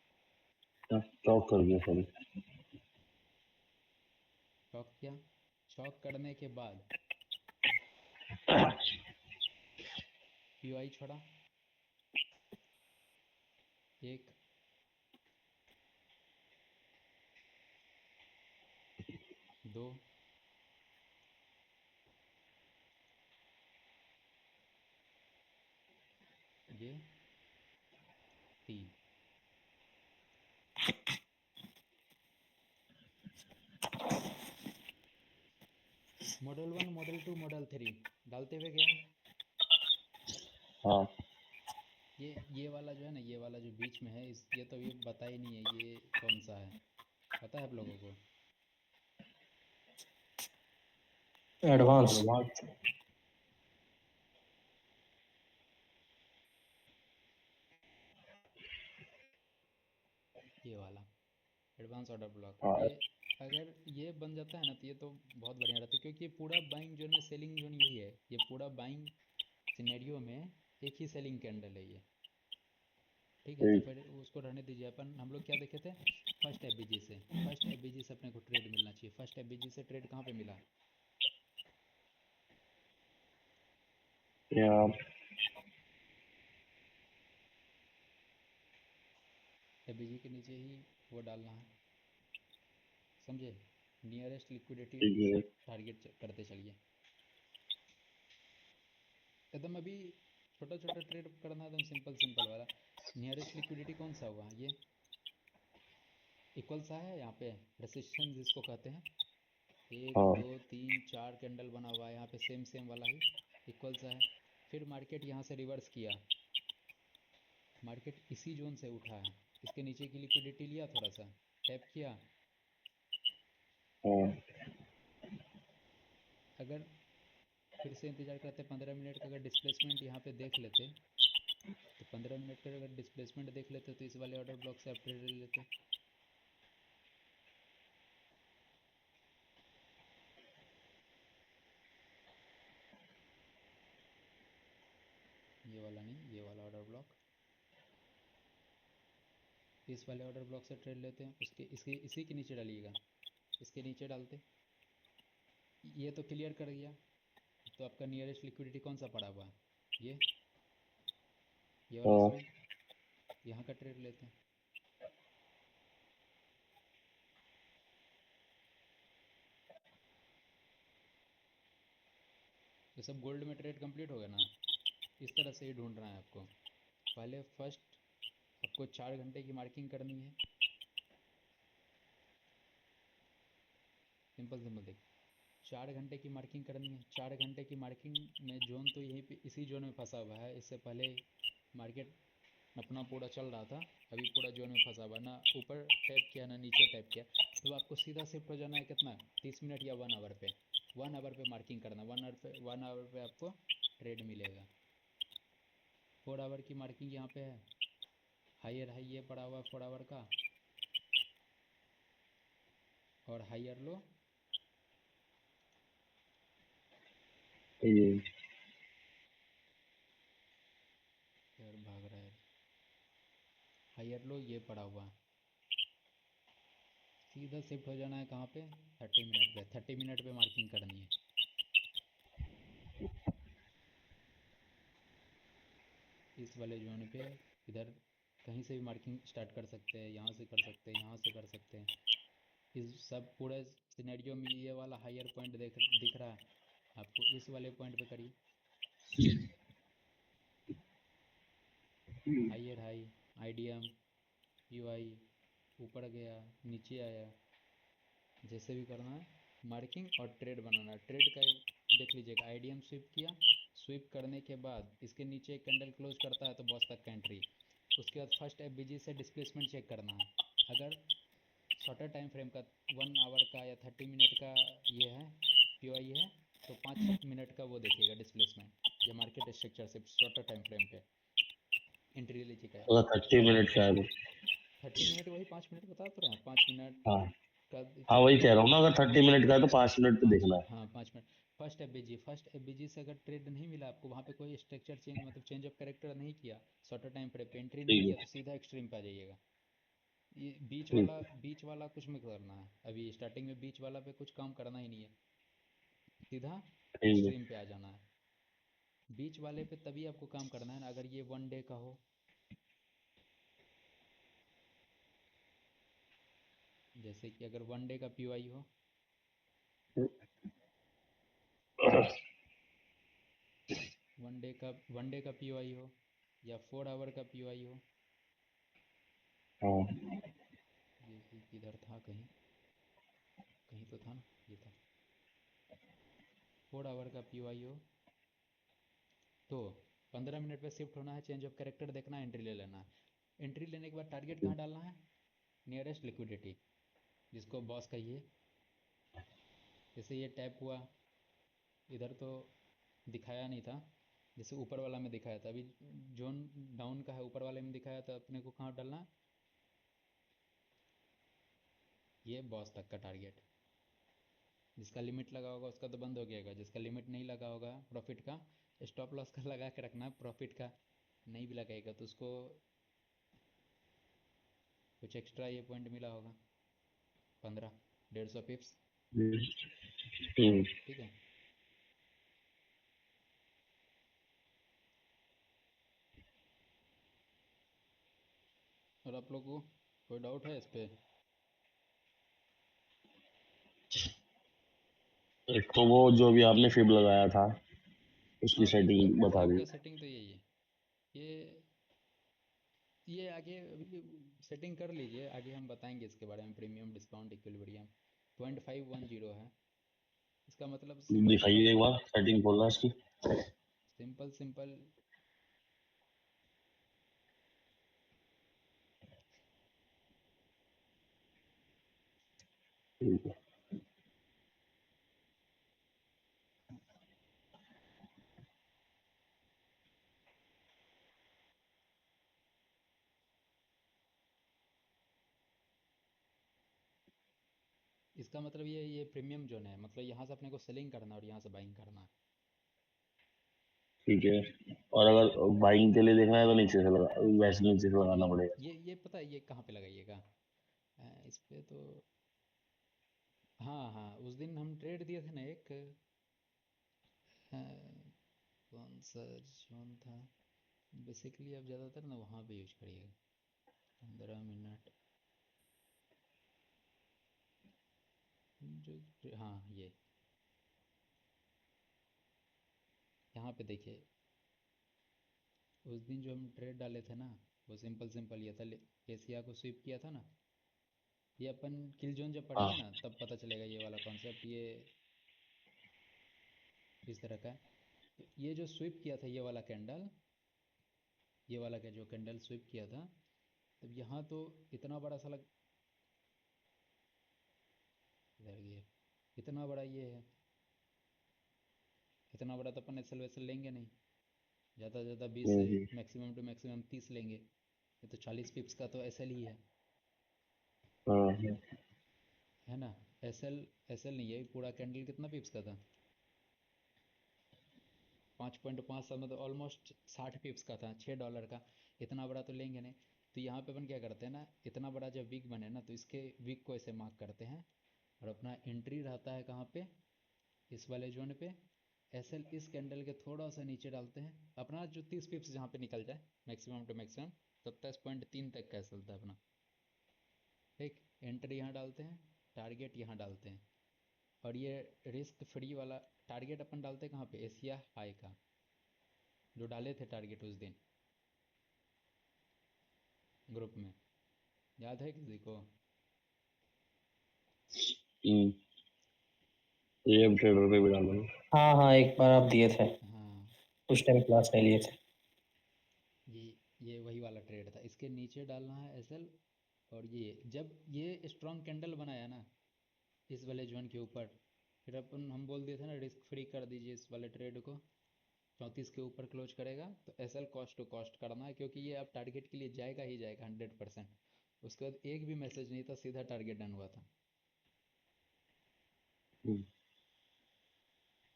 चौक कर दिया सॉरी। चौक किया, चौक करने के बाद पीओआई छोड़ा, एक, दो, ये 3। मॉडल 1 मॉडल 2 मॉडल 3 डालते हुए गया। हाँ। ये वाला जो है ना, ये वाला जो बीच में है, इस ये तो ये बता ही नहीं है ये कौन सा है, पता है आप लोगों को? एडवांस। एडवांस। ये वाला एडवांस ऑर्डर ब्लॉक। हाँ। ये अगर ये बन जाता है ना तो ये तो बहुत बढ़िया रहता है, क्योंकि ये पूरा बाइंग जोन में सेलिंग जोन यही है। ये पूरा बाइंग सिनेरियो में एक ही सेलिंग कैंडल है ये, ठीक है? तो ठीक। फिर उसको रहने दीजिए। अपन हम लोग क्या देखे थे, फर्स्ट एफबीजी से। फर्स्ट एफबीजी से अपने को ट्रेड मिलना चाहिए। फर्स्ट एफबीजी से ट्रेड कहाँ पे मिला, यहाँ। एफबीजी के नीचे ही वो डालना है, समझे? नियरेस्ट लिक्विडिटी ठीक है। टारगेट करते चलिए। एकदम अभी छोटा छोटा ट्रेड करना है, एकदम सिंपल सिंपल वाला। नियरेस्ट लिक्विडिटी कौन सा हुआ, ये इक्वल सा है। यहाँ पे रेसिस्टेंस जिसको कहते हैं, 1 हाँ। 2 3 4 कैंडल बना हुआ है यहाँ पे, सेम सेम वाला ही इक्वल सा है। फिर मार्केट यहाँ से रिवर्स किया, मार्केट इसी जोन से उठा है, इसके नीचे की लिक्विडिटी लिया, थोड़ा सा टैप किया। हाँ। अगर फिर से इंतज़ार करते 15 मिनट का, अगर डिस्प्लेसमेंट यहाँ पे देख लेते, तो 15 मिनट का अगर डिस्प्लेसमेंट देख लेते तो इस वाले ऑर्डर ब्लॉक से आप ट्रेड ले लेते। ये वाला नहीं, ये वाला ऑर्डर ब्लॉक, इस वाले ऑर्डर ब्लॉक से ट्रेड लेते हैं। उसके इसके इसी के नीचे डालिएगा, इसके नीचे डालते। ये तो क्लियर कर दिया। तो आपका नियरेस्ट लिक्विडिटी कौन सा पड़ा हुआ है, ये वाला हाँ। जोन, यहाँ का ट्रेड लेते हैं। तो सब गोल्ड में ट्रेड कंप्लीट हो गया ना। इस तरह से ही ढूंढना है आपको। पहले फर्स्ट आपको 4 घंटे की मार्किंग करनी है, सिंपल सिंपल देख, 4 घंटे की मार्किंग करनी है। 4 घंटे की मार्किंग में जोन तो यहीं पे इसी जोन में फंसा हुआ है। इससे पहले मार्केट अपना पूरा चल रहा था, अभी पूरा जोन में फंसा हुआ, ना ऊपर टैप किया ना नीचे टैप किया। तो आपको सीधा शिफ्ट हो जाना है कितना, 30 मिनट या 1 आवर पे। 1 आवर पे मार्किंग करना, 1 आवर पे आपको ट्रेड मिलेगा। 4 आवर की मार्किंग यहाँ पे है, हायर हाई ये पड़ा हुआ है 4 आवर का, और हायर लो ये यार भाग रहा है, हायर लो ये पड़ा हुआ है। सीधा शिफ्ट हो जाना है कहाँ पे, 30 मिनट पे। 30 मिनट पे मार्किंग करनी है इस वाले जोन पे। इधर कहीं से भी मार्किंग स्टार्ट कर सकते हैं, यहाँ से कर सकते हैं, यहाँ से कर सकते हैं। इस सब पूरे सिनेरियो में ये वाला हायर पॉइंट दिख रहा है आपको, इस वाले पॉइंट पे करिए हायर हाई, आईडीएम, यूआई, ऊपर गया, नीचे आया, जैसे भी करना है। मार्किंग और ट्रेड बनाना है। ट्रेड का देख लीजिएगा, आईडीएम स्वीप किया, स्वीप करने के बाद इसके नीचे एक कैंडल क्लोज करता है तो बॉस तक का एंट्री। उसके बाद फर्स्ट एफबीजी से डिस्प्लेसमेंट चेक करना है। अगर शॉर्टर टाइम फ्रेम का 1 आवर का या 30 मिनट का ये है पीओआई है, तो 5 मिनट का वो देखिएगा डिस्प्लेसमेंट। ये मार्केट स्ट्रक्चर से शॉर्टर टाइम फ्रेम पे एंट्री लीजिएगा। अगर 30 मिनट का है तो। 30 मिनट वही 5 मिनट बता तो रहे हैं, 5 मिनट हाँ का हाँ, वही कह रहा हूँ ना, अगर 30 मिनट का है तो 5 मिनट पे पाँच, देखना है। हाँ 5 मिनट। फर्स्ट एफबीजी से अगर ट्रेड नहीं मिला आपको, वहाँ पे कोई स्ट्रक्चर चेंज मतलब चेंज ऑफ कैरेक्टर नहीं किया, शॉर्टर टाइम फ्रेम पे एंट्री नहीं ठीक किया, है। तो सीधा एक्सट्रीम पे आ जाइएगा। ये ठीक है। बीच वाला कुछ मत करना है अभी स्टार्टिंग में, बीच वाला पे कुछ काम करना ही नहीं है, सीधा ठीक है। एक्सट्रीम पे आ जाना है। बीच वाले पे तभी आपको काम करना है ना, अगर ये 1 डे का हो, जैसे कि अगर 1 डे का पीओआई हो, 1 डे का पीओआई हो, या 4 आवर का पीओआई हो। हाँ ये किधर था, कहीं कहीं तो था ना, ये था। 4 आवर का पीओआई हो तो 15 मिनट पे शिफ्ट होना है, चेंज ऑफ कैरेक्टर देखना है, एंट्री ले लेना है। एंट्री लेने के बाद टारगेट कहाँ डालना है? नियरेस्ट लिक्विडिटी, जिसको बॉस कहिए। जैसे ये टैप हुआ, इधर तो दिखाया नहीं था, जैसे ऊपर वाला में दिखाया था, अभी जोन डाउन का है, ऊपर वाले में दिखाया था, अपने को कहाँ डालना है? ये बॉस तक का टारगेट। जिसका लिमिट लगा होगा उसका तो बंद हो गएगा, जिसका लिमिट नहीं लगा होगा प्रॉफिट का, स्टॉप लॉस का लगा के रखना है। प्रॉफिट का नहीं भी लगाएगा तो उसको कुछ एक्स्ट्रा ये पॉइंट मिला होगा, 150 पिप्स। हम्म, ठीक है। और आप लोग को कोई डाउट है इस पे? एक तो वो जो भी आपने फिब लगाया था उसकी हाँ, सेटिंग बता फिब दी। का सेटिंग तो यही है। ये ये आगे अभी सेटिंग कर लीजिए, आगे हम बताएंगे इसके बारे में। प्रीमियम डिस्काउंट इक्विलिब्रियम 0.510 है। इसका मतलब सिंपल दिखाइए सिंपल, एक बार सेटिंग खोलना इसकी। Simple simple. ठीक है। इसका मतलब ये प्रीमियम जोन है, मतलब यहाँ से अपने को सेलिंग करना है और यहाँ से बाइंग करना है। ठीक है। और अगर बाइंग के लिए देखना है तो नीचे से लगा, वैसे नीचे से लगाना पड़ेगा। ये पता है ये कहाँ पे लगाइएगा? इस पे तो, हाँ हाँ, उस दिन हम ट्रेड दिए थे ना एक, अ, कौन सा जोन था? बेसिकली आप ज़्यादातर ना वहाँ पे यूज करिएगा। 15 मिनट जो, हाँ ये यहाँ पे देखिए, उस दिन जो हम ट्रेड डाले थे ना, वो सिंपल सिंपल ये था, एशिया को स्वीप किया था ना। ये अपन किल जोन जब हाँ। पढ़ेंगे ना तब पता चलेगा ये वाला कॉन्सेप्ट, ये इस तरह का है। तो ये जो स्वीप किया था, ये वाला कैंडल, ये वाला का जो कैंडल स्वीप किया था, तब यहाँ तो इतना बड़ा सा लग, इधर ये इतना बड़ा ये है, इतना बड़ा तो अपन एस एल वैसल लेंगे नहीं, ज़्यादा से ज़्यादा 20 से हम्म, मैक्सिमम टू मैक्सिमम 30 लेंगे। ये तो 40 पिप्स का तो एस एल ही हाँ। है ना। एस एल नहीं है, पूरा कैंडल कितना पिप्स का था? 5.5 मतलब ऑलमोस्ट 60 पिप्स का था, $6 का। इतना बड़ा तो लेंगे नहीं। तो यहाँ पे अपन क्या करते हैं ना, इतना बड़ा जब वीक बने ना तो इसके वीक को ऐसे मार्क करते हैं, और अपना एंट्री रहता है कहाँ पे? इस वाले जोन पे। एस एल इस कैंडल के थोड़ा सा नीचे डालते हैं, अपना जो 30 पिप्स जहाँ पे निकल जाए मैक्सिमम टू मैक्सिमम, 27.3 तक का चलता है अपना। ठीक, एंट्री यहाँ डालते हैं, टारगेट यहाँ डालते हैं, और ये रिस्क फ्री वाला टारगेट अपन डालते हैं कहाँ पे? एशिया हाई का, जो डाले थे टारगेट उस दिन ग्रुप में। याद है किसी को? हम्म, ये अब ट्रेडर पे भी डालो। हाँ हाँ, एक बार आप दिए थे, हाँ, उस टाइम क्लास में लिए थे। ये ये वही वाला ट्रेड था। इसके नीचे डालना है एसएल। और ये जब ये स्ट्रॉन्ग कैंडल बनाया ना इस वाले जोन के ऊपर, फिर अपन हम बोल दिए थे ना रिस्क फ्री कर दीजिए इस वाले ट्रेड को, 34 के ऊपर क्लोज करेगा तो एसएल कॉस्ट टू कॉस्ट करना है, क्योंकि ये अब टारगेट के लिए जाएगा ही जाएगा 100%। उसके बाद एक भी मैसेज नहीं था, सीधा टारगेट डन हुआ था। हम्म,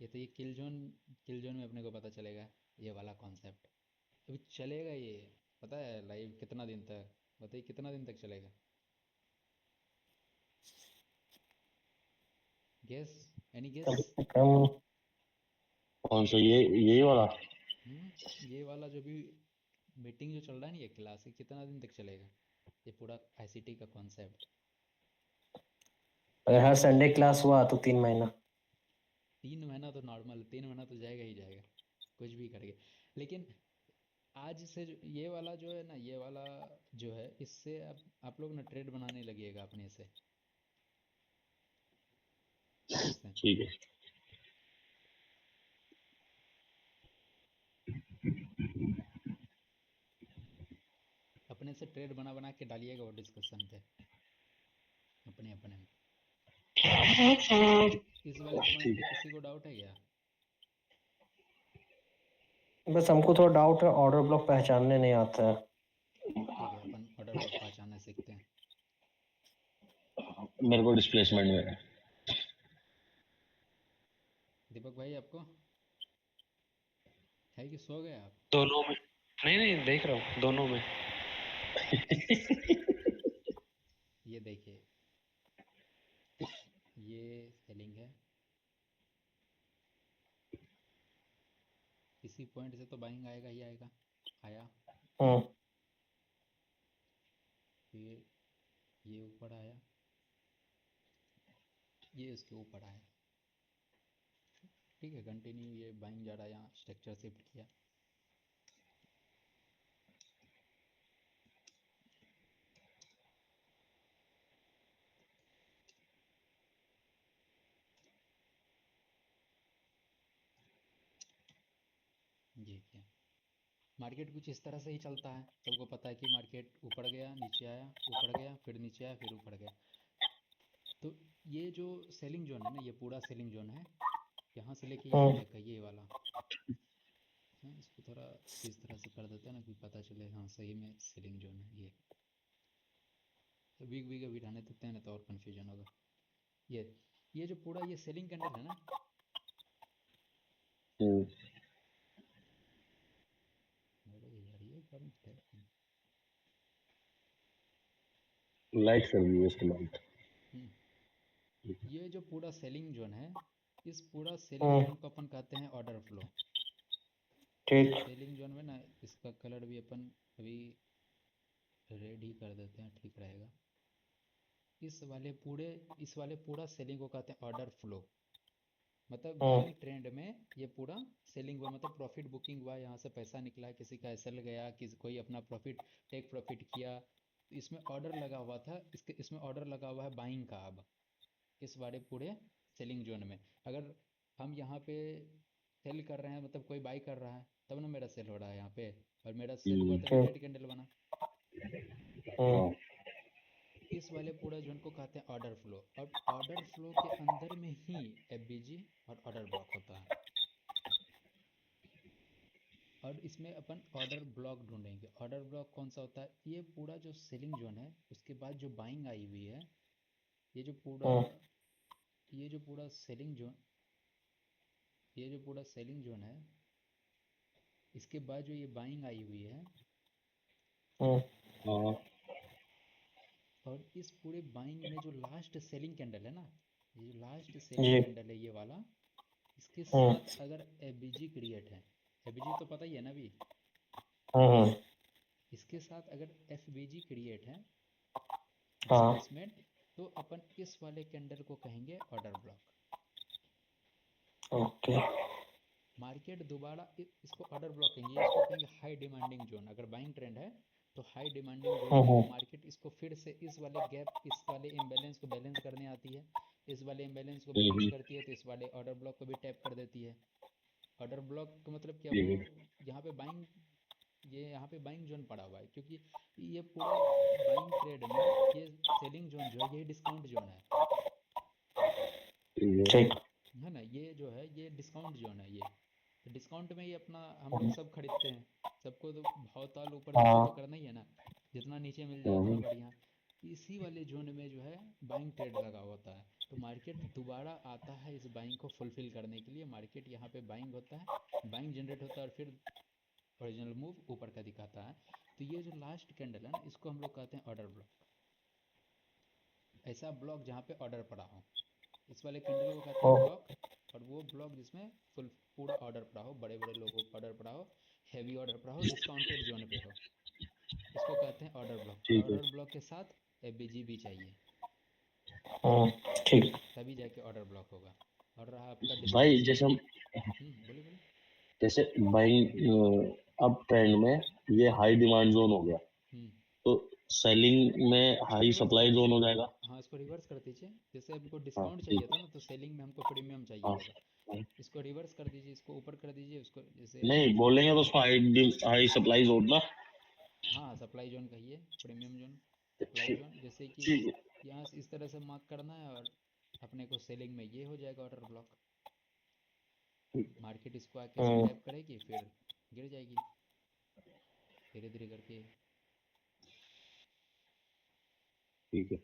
ये तो ये किल जोन में अपने को पता चलेगा ये वाला कॉन्सेप्ट। अभी चलेगा ये, पता है लाइव कितना दिन तक? बताइए कितना दिन तक चलेगा? Guess, any guess? कम से कम कौन सा यही वाला? ये वाला जो भी मीटिंग जो चल रहा है ना, ये क्लास, ये कितना दिन तक चलेगा? ये पूरा आईसीटी का कॉन्सेप्ट। अगर हर संडे क्लास हुआ तो 3 महीना। 3 महीना तो नॉर्मल, 3 महीना तो जाएगा ही जाएगा, कुछ भी करके। लेकिन आज से जो ये वाला जो है ना, ये वाला जो है, इससे आप लोग ना ट्रेड बनाने लगिएगा अपने से, इससे। ठीक है। अपने से ट्रेड बना बना के डालिएगा वो डिस्कशन पे, अपने अपने में। इस वाले पॉइंट ठीक पे है। किसी को डाउट है क्या? बस हमको थोड़ा डाउट है, ऑर्डर ब्लॉक पहचानने नहीं आता है। ठीक है, अपन ऑर्डर ब्लॉक पहचानना सीखते हैं। मेरे को डिस्प्लेसमेंट में है। दीपक भाई आपको है कि सो गए आप? दोनों में। नहीं नहीं, देख रहा हूँ दोनों में। ये देखिए, ये सेलिंग है, इसी पॉइंट से तो बाइंग आएगा ही आएगा। आया, हम्म फिर ये ऊपर आया, ये इसके ऊपर आया। ठीक है, कंटिन्यू, ये बाइंग जा रहा है, यहाँ स्ट्रक्चर शिफ्ट किया। ये क्या, मार्केट कुछ इस तरह से ही चलता है, सबको पता है कि मार्केट ऊपर गया नीचे आया, ऊपर गया फिर नीचे आया फिर ऊपर गया। तो ये जो सेलिंग जोन है ना, ये पूरा सेलिंग जोन है, यहाँ से लेके यहाँ हम्म तक का ये वाला। हाँ, इसको थोड़ा इस तरह से कर देते हैं ना कि पता चले हाँ सही में सेलिंग जोन है ये। वीक वीक अभी रहने देते हैं ना, तो और कन्फ्यूजन होगा। ये जो पूरा ये सेलिंग कैंडल है ना, अरे यार ये करंट है। लाइट कर दी उसके बाद। हम्म, ये जो पूरा सेलिंग जोन है, इस पूरा सेलिंग हम्म जोन को अपन कहते हैं ऑर्डर फ्लो। ठीक। सेलिंग जोन में ना, इसका कलर भी अपन अभी रेड ही कर देते हैं, ठीक रहेगा। इस वाले पूरा सेलिंग को कहते हैं ऑर्डर फ्लो। मतलब हम्म बाइंग ट्रेंड में ये पूरा सेलिंग हुआ, मतलब प्रॉफिट बुकिंग हुआ, यहाँ से पैसा निकला, किसी का एसएल गया, किसी कोई अपना प्रॉफिट टेक प्रॉफिट किया, तो इसमें ऑर्डर लगा हुआ था, इसमें ऑर्डर लगा हुआ है बाइंग का। अब इस वाले पूरे सेलिंग जोन में अगर हम यहाँ पे सेल कर रहे हैं, मतलब कोई बाई कर रहा है, तब ना मेरा सेल हो रहा है यहाँ पे, और मेरा सेल हुआ तभी ठीक। रेड कैंडल बना। हम्म इस वाले पूरा जोन को कहते हैं ऑर्डर फ्लो। अब ऑर्डर फ्लो के अंदर में ही एफबीजी और ऑर्डर ब्लॉक होता है, और इसमें अपन ऑर्डर ब्लॉक ढूंढेंगे। ऑर्डर ब्लॉक कौन सा होता है? ये पूरा जो सेलिंग जोन है उसके बाद जो बाइंग आई हुई है, ये जो पूरा हम्म ये जो पूरा सेलिंग जोन ये जो पूरा सेलिंग जोन है, इसके बाद जो ये बाइंग आई हुई है, हम्म हाँ। और इस पूरे बाइंग में जो लास्ट सेलिंग कैंडल है ना, ये जो लास्ट सेलिंग जी। कैंडल है ये वाला, इसके हम्म साथ अगर एफबीजी क्रिएट है, एफबीजी तो पता ही है ना अभी, हम्म इसके साथ अगर एफबीजी क्रिएट है, हाँ डिस्प्लेसमेंट, तो अपन इस वाले कैंडल को कहेंगे ऑर्डर ब्लॉक। ओके। मार्केट दोबारा इसको ऑर्डर ब्लॉक कहेंगे, इसको कहेंगे हाई डिमांडिंग जोन। अगर बाइंग ट्रेंड है तो हाई डिमांडिंग जोन में वो मार्केट इसको फिर से इस वाले गैप, इस वाले इम्बैलेंस को बैलेंस करने आती है। इस वाले इम्बैलेंस को बैलेंस करती है तो इस वाले ऑर्डर ब्लॉक को भी टैप कर देती है। ऑर्डर ब्लॉक का मतलब क्या, ठीक वो है। यहाँ पे बाइंग, ये यहाँ पे बाइंग जोन पड़ा हुआ है, क्योंकि ये पूरा बाइंग ट्रेड में ये सेलिंग जोन जो है यही डिस्काउंट जोन है ठीक। ना। ये जो है ये डिस्काउंट जोन है। ये तो डिस्काउंट में ही अपना हम लोग सब खरीदते हैं, सबको तो भाव ताल ऊपर नीचे तो हाँ। करना ही है ना, जितना नीचे मिल जाए उतना बढ़िया। इसी वाले जोन में जो है बाइंग ट्रेड लगा होता है, तो मार्केट दोबारा आता है इस बाइंग को फुलफिल करने के लिए। मार्केट यहाँ पे बाइंग होता है, बाइंग जनरेट होता है और फिर ओरिजिनल मूव ऊपर का दिखाता है। तो ये जो लास्ट कैंडल है ना, इसको हम लोग कहते हैं ऑर्डर ब्लॉक। ऐसा ब्लॉक जहाँ पे ऑर्डर पड़ा हो, इस वाले कैंडल को कहते हैं ब्लॉक। और वो ब्लॉक जिसमें फुल पूरा ऑर्डर पड़ा हो, बड़े बड़े लोगों को ऑर्डर पड़ा हो, हैवी ऑर्डर पड़ा हो, डिस्काउंटेड जोन पे हो, इसको कहते हैं ऑर्डर ब्लॉक। और ठीक है ऑर्डर ब्लॉक के साथ एफबीजी भी चाहिए, ठीक। तभी जाके ऑर्डर ब्लॉक होगा। और रहा आपका भाई, डिस्प्लेसमेंट। जैसे हम बोले बोले। जैसे बाइंग अप ट्रेंड में ये हाई डिमांड जोन हो गया, हम्म तो सेलिंग में इसको हाई रिवर्स कर सप्लाई जोन दीजिए। हो जाएगा। हाँ, इसको रिवर्स कर दीजिए। जैसे हमको हाँ डिस्काउंट चाहिए ठीक था है। ना, तो सेलिंग में हमको प्रीमियम चाहिए हाँ होगा। हाँ। इसको रिवर्स कर दीजिए, इसको ऊपर कर दीजिए, उसको जैसे। नहीं बोलेंगे तो उसको हाई सप्लाई जोन ना। हाँ, सप्लाई जोन कहिए, प्रीमियम जोन, सप्लाई ठीक। जोन। जैसे कि ठीक है। यहाँ से इस तरह से मार्क करना है और अपने को सेलिंग में ये हो जाएगा ऑर्डर ब्लॉक। मार्केट इसको आके ऐसे टैप करेगी, फिर गिर जाएगी धीरे धीरे करके। ठीक है।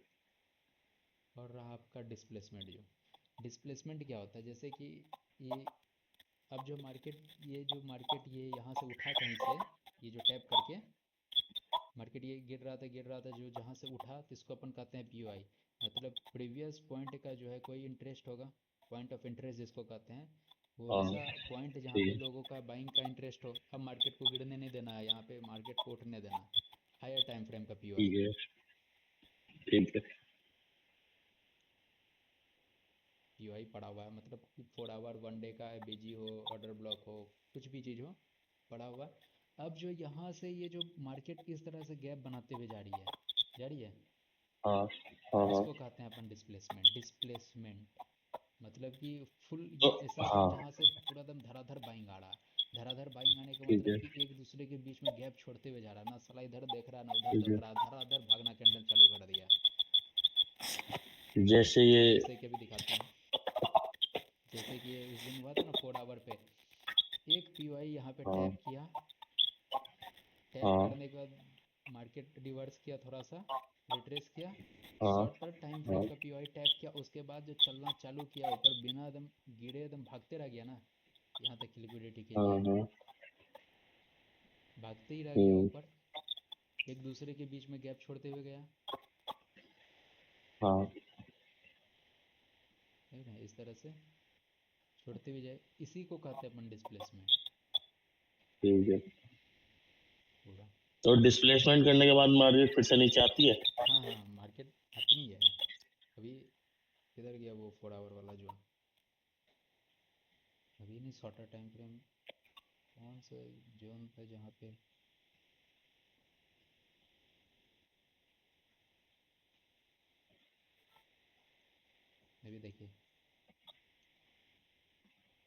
और रहा आपका डिस्प्लेसमेंट जोन। डिस्प्लेसमेंट क्या होता है, जैसे कि ये अब जो मार्केट, ये यहाँ से उठा कहीं से, ये जो टैप करके मार्केट ये गिर रहा था, जो जहाँ से उठा तो इसको अपन कहते हैं पीओआई। मतलब प्रीवियस पॉइंट का जो है कोई इंटरेस्ट होगा, पॉइंट ऑफ इंटरेस्ट जिसको कहते हैं, वो हाँ ऐसा पॉइंट जहाँ पे ठीक लोगों का बाइंग का इंटरेस्ट हो। अब मार्केट को गिरने नहीं देना है, यहाँ पे मार्केट को उठने देना है। हायर टाइम फ्रेम का है। पीओआई। ठीक है। ठीक है। पीओआई पड़ा हुआ है, मतलब कि 4 आवर 1 डे का बीजी हो, ऑर्डर ब्लॉक हो, कुछ भी चीज़ हो, पड़ा हुआ है। अब जो यहाँ से ये जो मार्केट इस तरह से गैप बनाते हुए जा रही है, हाँ हाँ हाँ। इसको कहते हैं अपन डिस्प्लेसमेंट। डिस्प्लेसमेंट मतलब कि फुल तो ऐसा जोन हाँ जहाँ से पूरा दम धराधर बाइंग आ रहा है। धराधर बाइंग आने का ठीक मतलब है। कि एक दूसरे के बीच में गैप छोड़ते हुए जा रहा है, ना साला इधर देख रहा है ना उधर ठीक देख है। रहा है, धराधर भागना कैंडल चालू कर दिया। जैसे ये जैसे कि अभी दिखाता हूँ, जैसे कि ये उस दिन हुआ था ना 4 आवर पे, एक पीओआई यहाँ पे हाँ टैप किया। टैप हाँ करने के बाद मार्केट रिवर्स किया, थोड़ा सा रिट्रेस किया। हाँ शॉर्टर टाइम हाँ फ्रेम का पीओआई टैप किया, उसके बाद जो चलना चालू किया ऊपर, बिना एकदम गिरे एकदम भागते रह गया ना, यहाँ तक कि लिक्विडिटी के हाँ लिए हाँ। भागते ही रह गया हम्म। ऊपर, एक दूसरे के बीच में गैप छोड़ते हुए गया हाँ है ना, इस तरह से छोड़ते हुए जाए। इसी को कहते हैं अपन डिस्प्लेसमेंट ठीक है। पूरा। तो डिस्प्लेसमेंट करने के बाद मार्केट फिर से नीचे आती है। हाँ हाँ, मार्केट अपनी है। अभी किधर गया वो 4 आवर वाला जोन, अभी नहीं। शॉर्टर टाइम फ्रेम कौन सा जोन था जहाँ पे, अभी देखिए,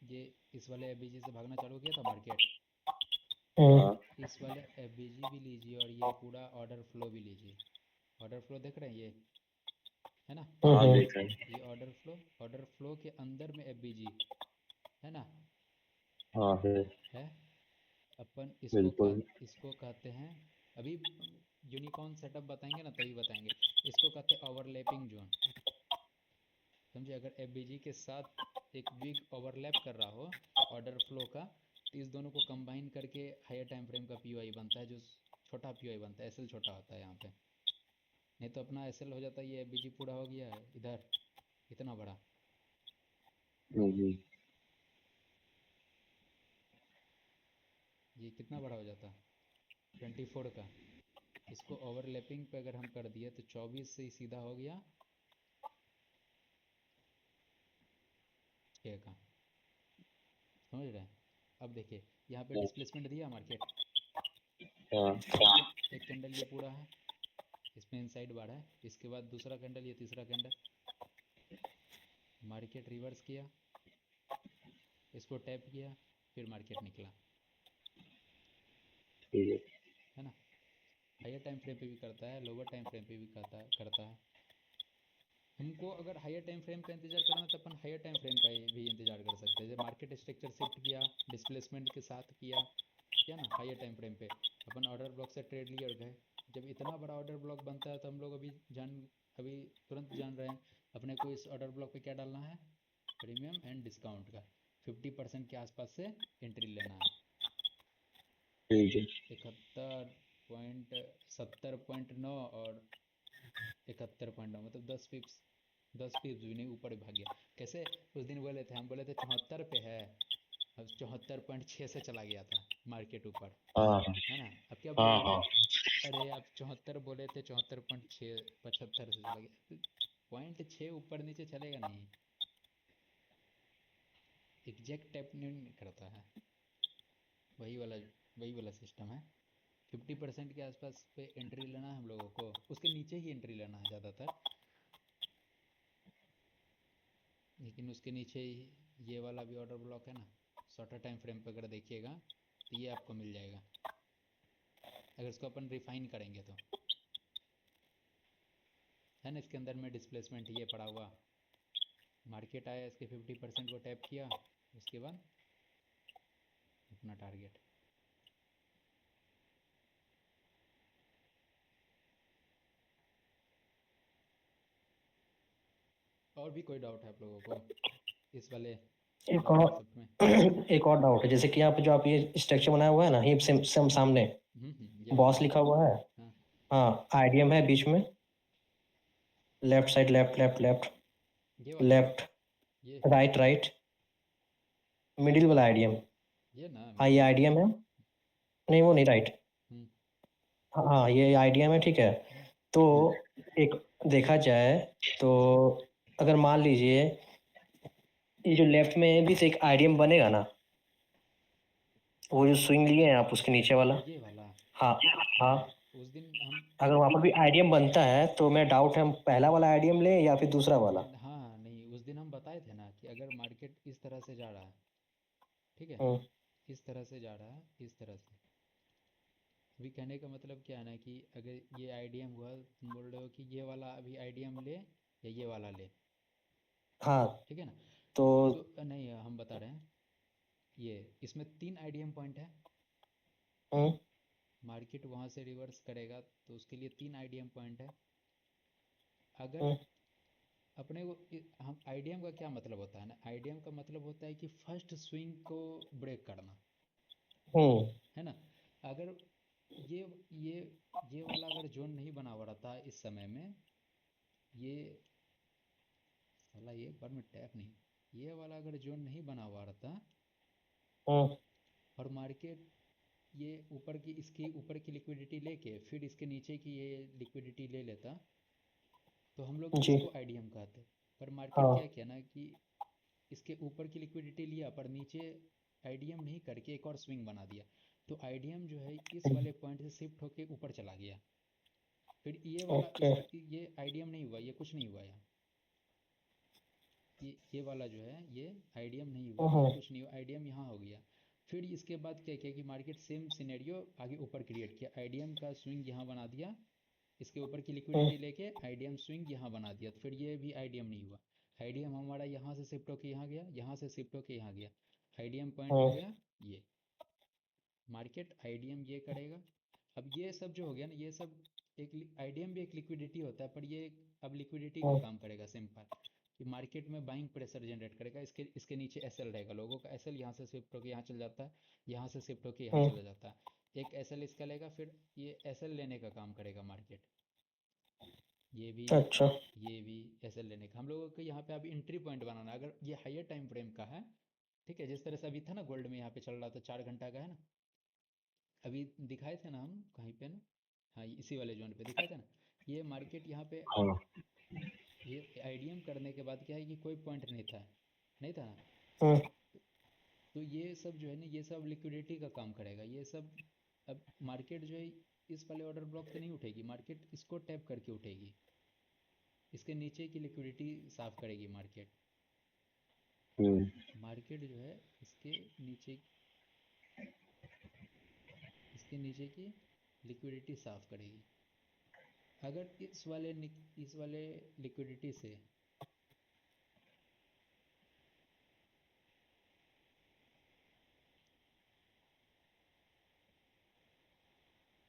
ये इस वाले एफबीजी से भागना चालू किया था मार्केट। हाँ इस वाले एफबीजी भी लीजिए और ये पूरा ऑर्डर फ्लो भी लीजिए। ऑर्डर फ्लो देख रहे हैं, ये है ना, हाँ देखा है। ये ऑर्डर फ्लो के अंदर में एफबीजी है ना, हाँ है। अपन बिल्कुल। इसको कहते हैं, अभी यूनिकॉर्न सेटअप बताएंगे ना तभी बताएंगे। इसको कहते हैं ओवरलैपिंग जोन, समझे। अगर एफबीजी के साथ एक विग ओवरलैप कर रहा हो ऑर्डर फ्लो का, तो इस दोनों को कंबाइन करके हायर टाइम फ्रेम का पीओआई बनता है, जो छोटा पीओआई बनता है। एसएल छोटा होता है यहाँ पे, नहीं तो अपना एसएल हो जाता है, ये एफबीजी पूरा हो गया है इधर इतना बड़ा, हम्म। ये कितना बड़ा हो जाता 24 का। इसको ओवरलैपिंग पे अगर हम कर दिए तो 24 से ही सीधा हो गया 6 का, समझ रहे हैं। अब देखिए यहाँ पे डिस्प्लेसमेंट दिया मार्केट, हाँ एक कैंडल ये पूरा है, इसमें इनसाइड बार है, इसके बाद दूसरा कैंडल, ये तीसरा कैंडल, मार्केट रिवर्स किया, इसको टैप किया, फिर मार्केट निकला, ठीक है ना। हायर टाइम फ्रेम पे भी करता है, लोअर टाइम फ्रेम पे भी करता है। हमको अगर हायर टाइम फ्रेम का इंतजार करना तो अपन हायर टाइम फ्रेम का भी इंतजार कर सकते हैं। जब मार्केट स्ट्रक्चर शिफ्ट किया, डिस्प्लेसमेंट के साथ किया ना, हायर टाइम फ्रेम पे अपन ऑर्डर ब्लॉक से ट्रेड लिए और गए। जब इतना बड़ा ऑर्डर ब्लॉक बनता है तो हम लोग अभी तुरंत जान रहे हैं अपने को इस ऑर्डर ब्लॉक पे क्या डालना है, प्रीमियम एंड डिस्काउंट का 50% के आसपास से एंट्री लेना है। है। 71.70.9 और 71.9 मतलब 10 पिप्स भी नहीं ऊपर भाग गया। कैसे, उस दिन बोले थे, हम बोले थे 74 पे है, अब 74.6 से चला गया था मार्केट ऊपर, हाँ है ना। अब क्या हाँ बोलोगे, हाँ अरे आप 74 बोले थे, 74.6 75 से चला गया, तो 0.6 ऊपर नीचे चलेगा नहीं, एग्जैक्ट टैप नहीं करता है। वही वाला वही वाला सिस्टम है। 50% के आसपास पे एंट्री लेना है हम लोगों को, उसके नीचे ही एंट्री लेना है ज़्यादातर, लेकिन उसके नीचे ही ये वाला भी ऑर्डर ब्लॉक है ना, शॉर्टर टाइम फ्रेम पे अगर देखिएगा तो ये आपको मिल जाएगा, अगर इसको अपन रिफाइन करेंगे तो, है ना। इसके अंदर में डिस्प्लेसमेंट ये पड़ा हुआ, मार्केट आया, इसके 50% को टैप किया, उसके बाद अपना टारगेट। और भी कोई डाउट है आप लोगों को इस वाले एक और कॉन्सेप्ट में? एक और डाउट है, जैसे कि यहाँ पे जो आप ये स्ट्रक्चर बनाया हुआ है ना, ये सामने ये वाला, बॉस लिखा हुआ है। हाँ हाँ, आईडीएम है बीच में, left side, left left left ये वाला, लेफ्ट, ये राइट राइट, मिडिल वाला आईडीएम। ये ना हाँ, ये मिडिल वाला, आईडीएम है, नहीं वो नहीं, राइट। हम्म हाँ हाँ, ये आईडीएम है, ठीक है। हम्म, तो एक देखा जाए तो, अगर मान लीजिए ये जो लेफ्ट में भी तो एक आईडीएम बनेगा ना, वो जो स्विंग लिए हैं आप उसके नीचे वाला। ये वाला, हाँ हाँ, उस दिन हम, अगर वहाँ पर भी आईडीएम बनता है तो मैं डाउट है, हम पहला वाला आईडीएम लें या फिर दूसरा वाला। हाँ नहीं, उस दिन हम बताए थे ना कि अगर मार्केट इस तरह से जा रहा है, ठीक है, हम्म इस तरह से जा रहा है, इस तरह से, अभी कहने का मतलब क्या है ना कि अगर ये आईडीएम हुआ, तुम बोल रहे हो कि ये वाला अभी आईडीएम ले या ये वाला ले, हाँ, ठीक है ना। तो तो नहीं, हम बता रहे हैं, ये इसमें 3 आईडीएम पॉइंट है, हम्म मार्केट वहाँ से रिवर्स करेगा तो उसके लिए 3 आईडीएम पॉइंट है। अगर हम्म अपने को हम, आईडीएम का क्या मतलब होता है ना, आईडीएम का मतलब होता है कि फर्स्ट स्विंग को ब्रेक करना, हम्म है ना। अगर ये ये ये वाला अगर जोन नहीं बना हुआ रहता इस समय में, ये साला ये एक बार में टैप नहीं, ये वाला अगर जोन नहीं बना हुआ रहता हम्म और मार्केट ये ऊपर की, इसकी ऊपर की लिक्विडिटी लेके फिर इसके नीचे की ये लिक्विडिटी ले लेता, तो हम लोग जी, इसको आईडीएम कहते। पर मार्केट क्या हाँ, किया ना कि इसके ऊपर की लिक्विडिटी लिया पर नीचे आईडीएम नहीं करके एक और स्विंग बना दिया, तो आईडीएम जो है इस वाले पॉइंट से शिफ्ट होके ऊपर चला गया, फिर ये वाला ओके, ये आईडीएम नहीं हुआ, ये कुछ नहीं हुआ यहाँ, ये वाला जो है ये आईडीएम नहीं हुआ, ये हम्म कुछ नहीं हुआ, आईडीएम यहाँ हो गया। फिर इसके बाद क्या किया कि मार्केट सेम सिनेरियो आगे ऊपर क्रिएट किया, आईडीएम का स्विंग यहाँ बना दिया, इसके ऊपर की हम्म लिक्विडिटी लेके आईडीएम स्विंग यहाँ बना दिया, तो फिर ये भी आईडीएम नहीं हुआ। आईडीएम हमारा यहाँ से शिफ्ट होके यहाँ गया, यहाँ से शिफ्ट होके यहाँ गया, आईडीएम पॉइंट हो हम्म गया ये, मार्केट आईडीएम ये करेगा। अब ये सब जो हो गया ना, ये सब एक आईडीएम भी एक लिक्विडिटी होता है, पर ये अब लिक्विडिटी का हम्म काम करेगा सिंपल, कि मार्केट में बाइंग प्रेशर जनरेट करेगा, इसके इसके नीचे एसएल रहेगा, लोगों का एसएल यहाँ से शिफ्ट होकर यहाँ चल जाता है, यहाँ से शिफ्ट होकर यहाँ हम्म, चला जाता है, एक एसएल इसका लेगा, फिर ये एसएल लेने का काम करेगा मार्केट, ये भी अच्छा, ये भी एसएल लेने का। हम लोगों को यहाँ पे अभी एंट्री पॉइंट बनाना है, अगर ये हायर टाइम फ्रेम का है, ठीक है, जिस तरह से अभी था ना गोल्ड में यहाँ पे चल रहा था 4 घंटा का, है ना, अभी दिखाए थे ना हम कहीं पे ना, हाँ इसी वाले जोन पे दिखाए थे ना, ये मार्केट यहाँ पे, हाँ ये आईडीएम करने के बाद क्या है कि कोई पॉइंट नहीं था, नहीं था ना। हम्म तो ये सब जो है ना, ये सब लिक्विडिटी का काम करेगा, ये सब अब मार्केट जो है इस वाले ऑर्डर ब्लॉक से नहीं उठेगी, मार्केट इसको टैप करके उठेगी, इसके नीचे की लिक्विडिटी साफ करेगी मार्केट। मार्केट जो है इसके नीचे की लिक्विडिटी साफ करेगी। अगर इस वाले लिक्विडिटी से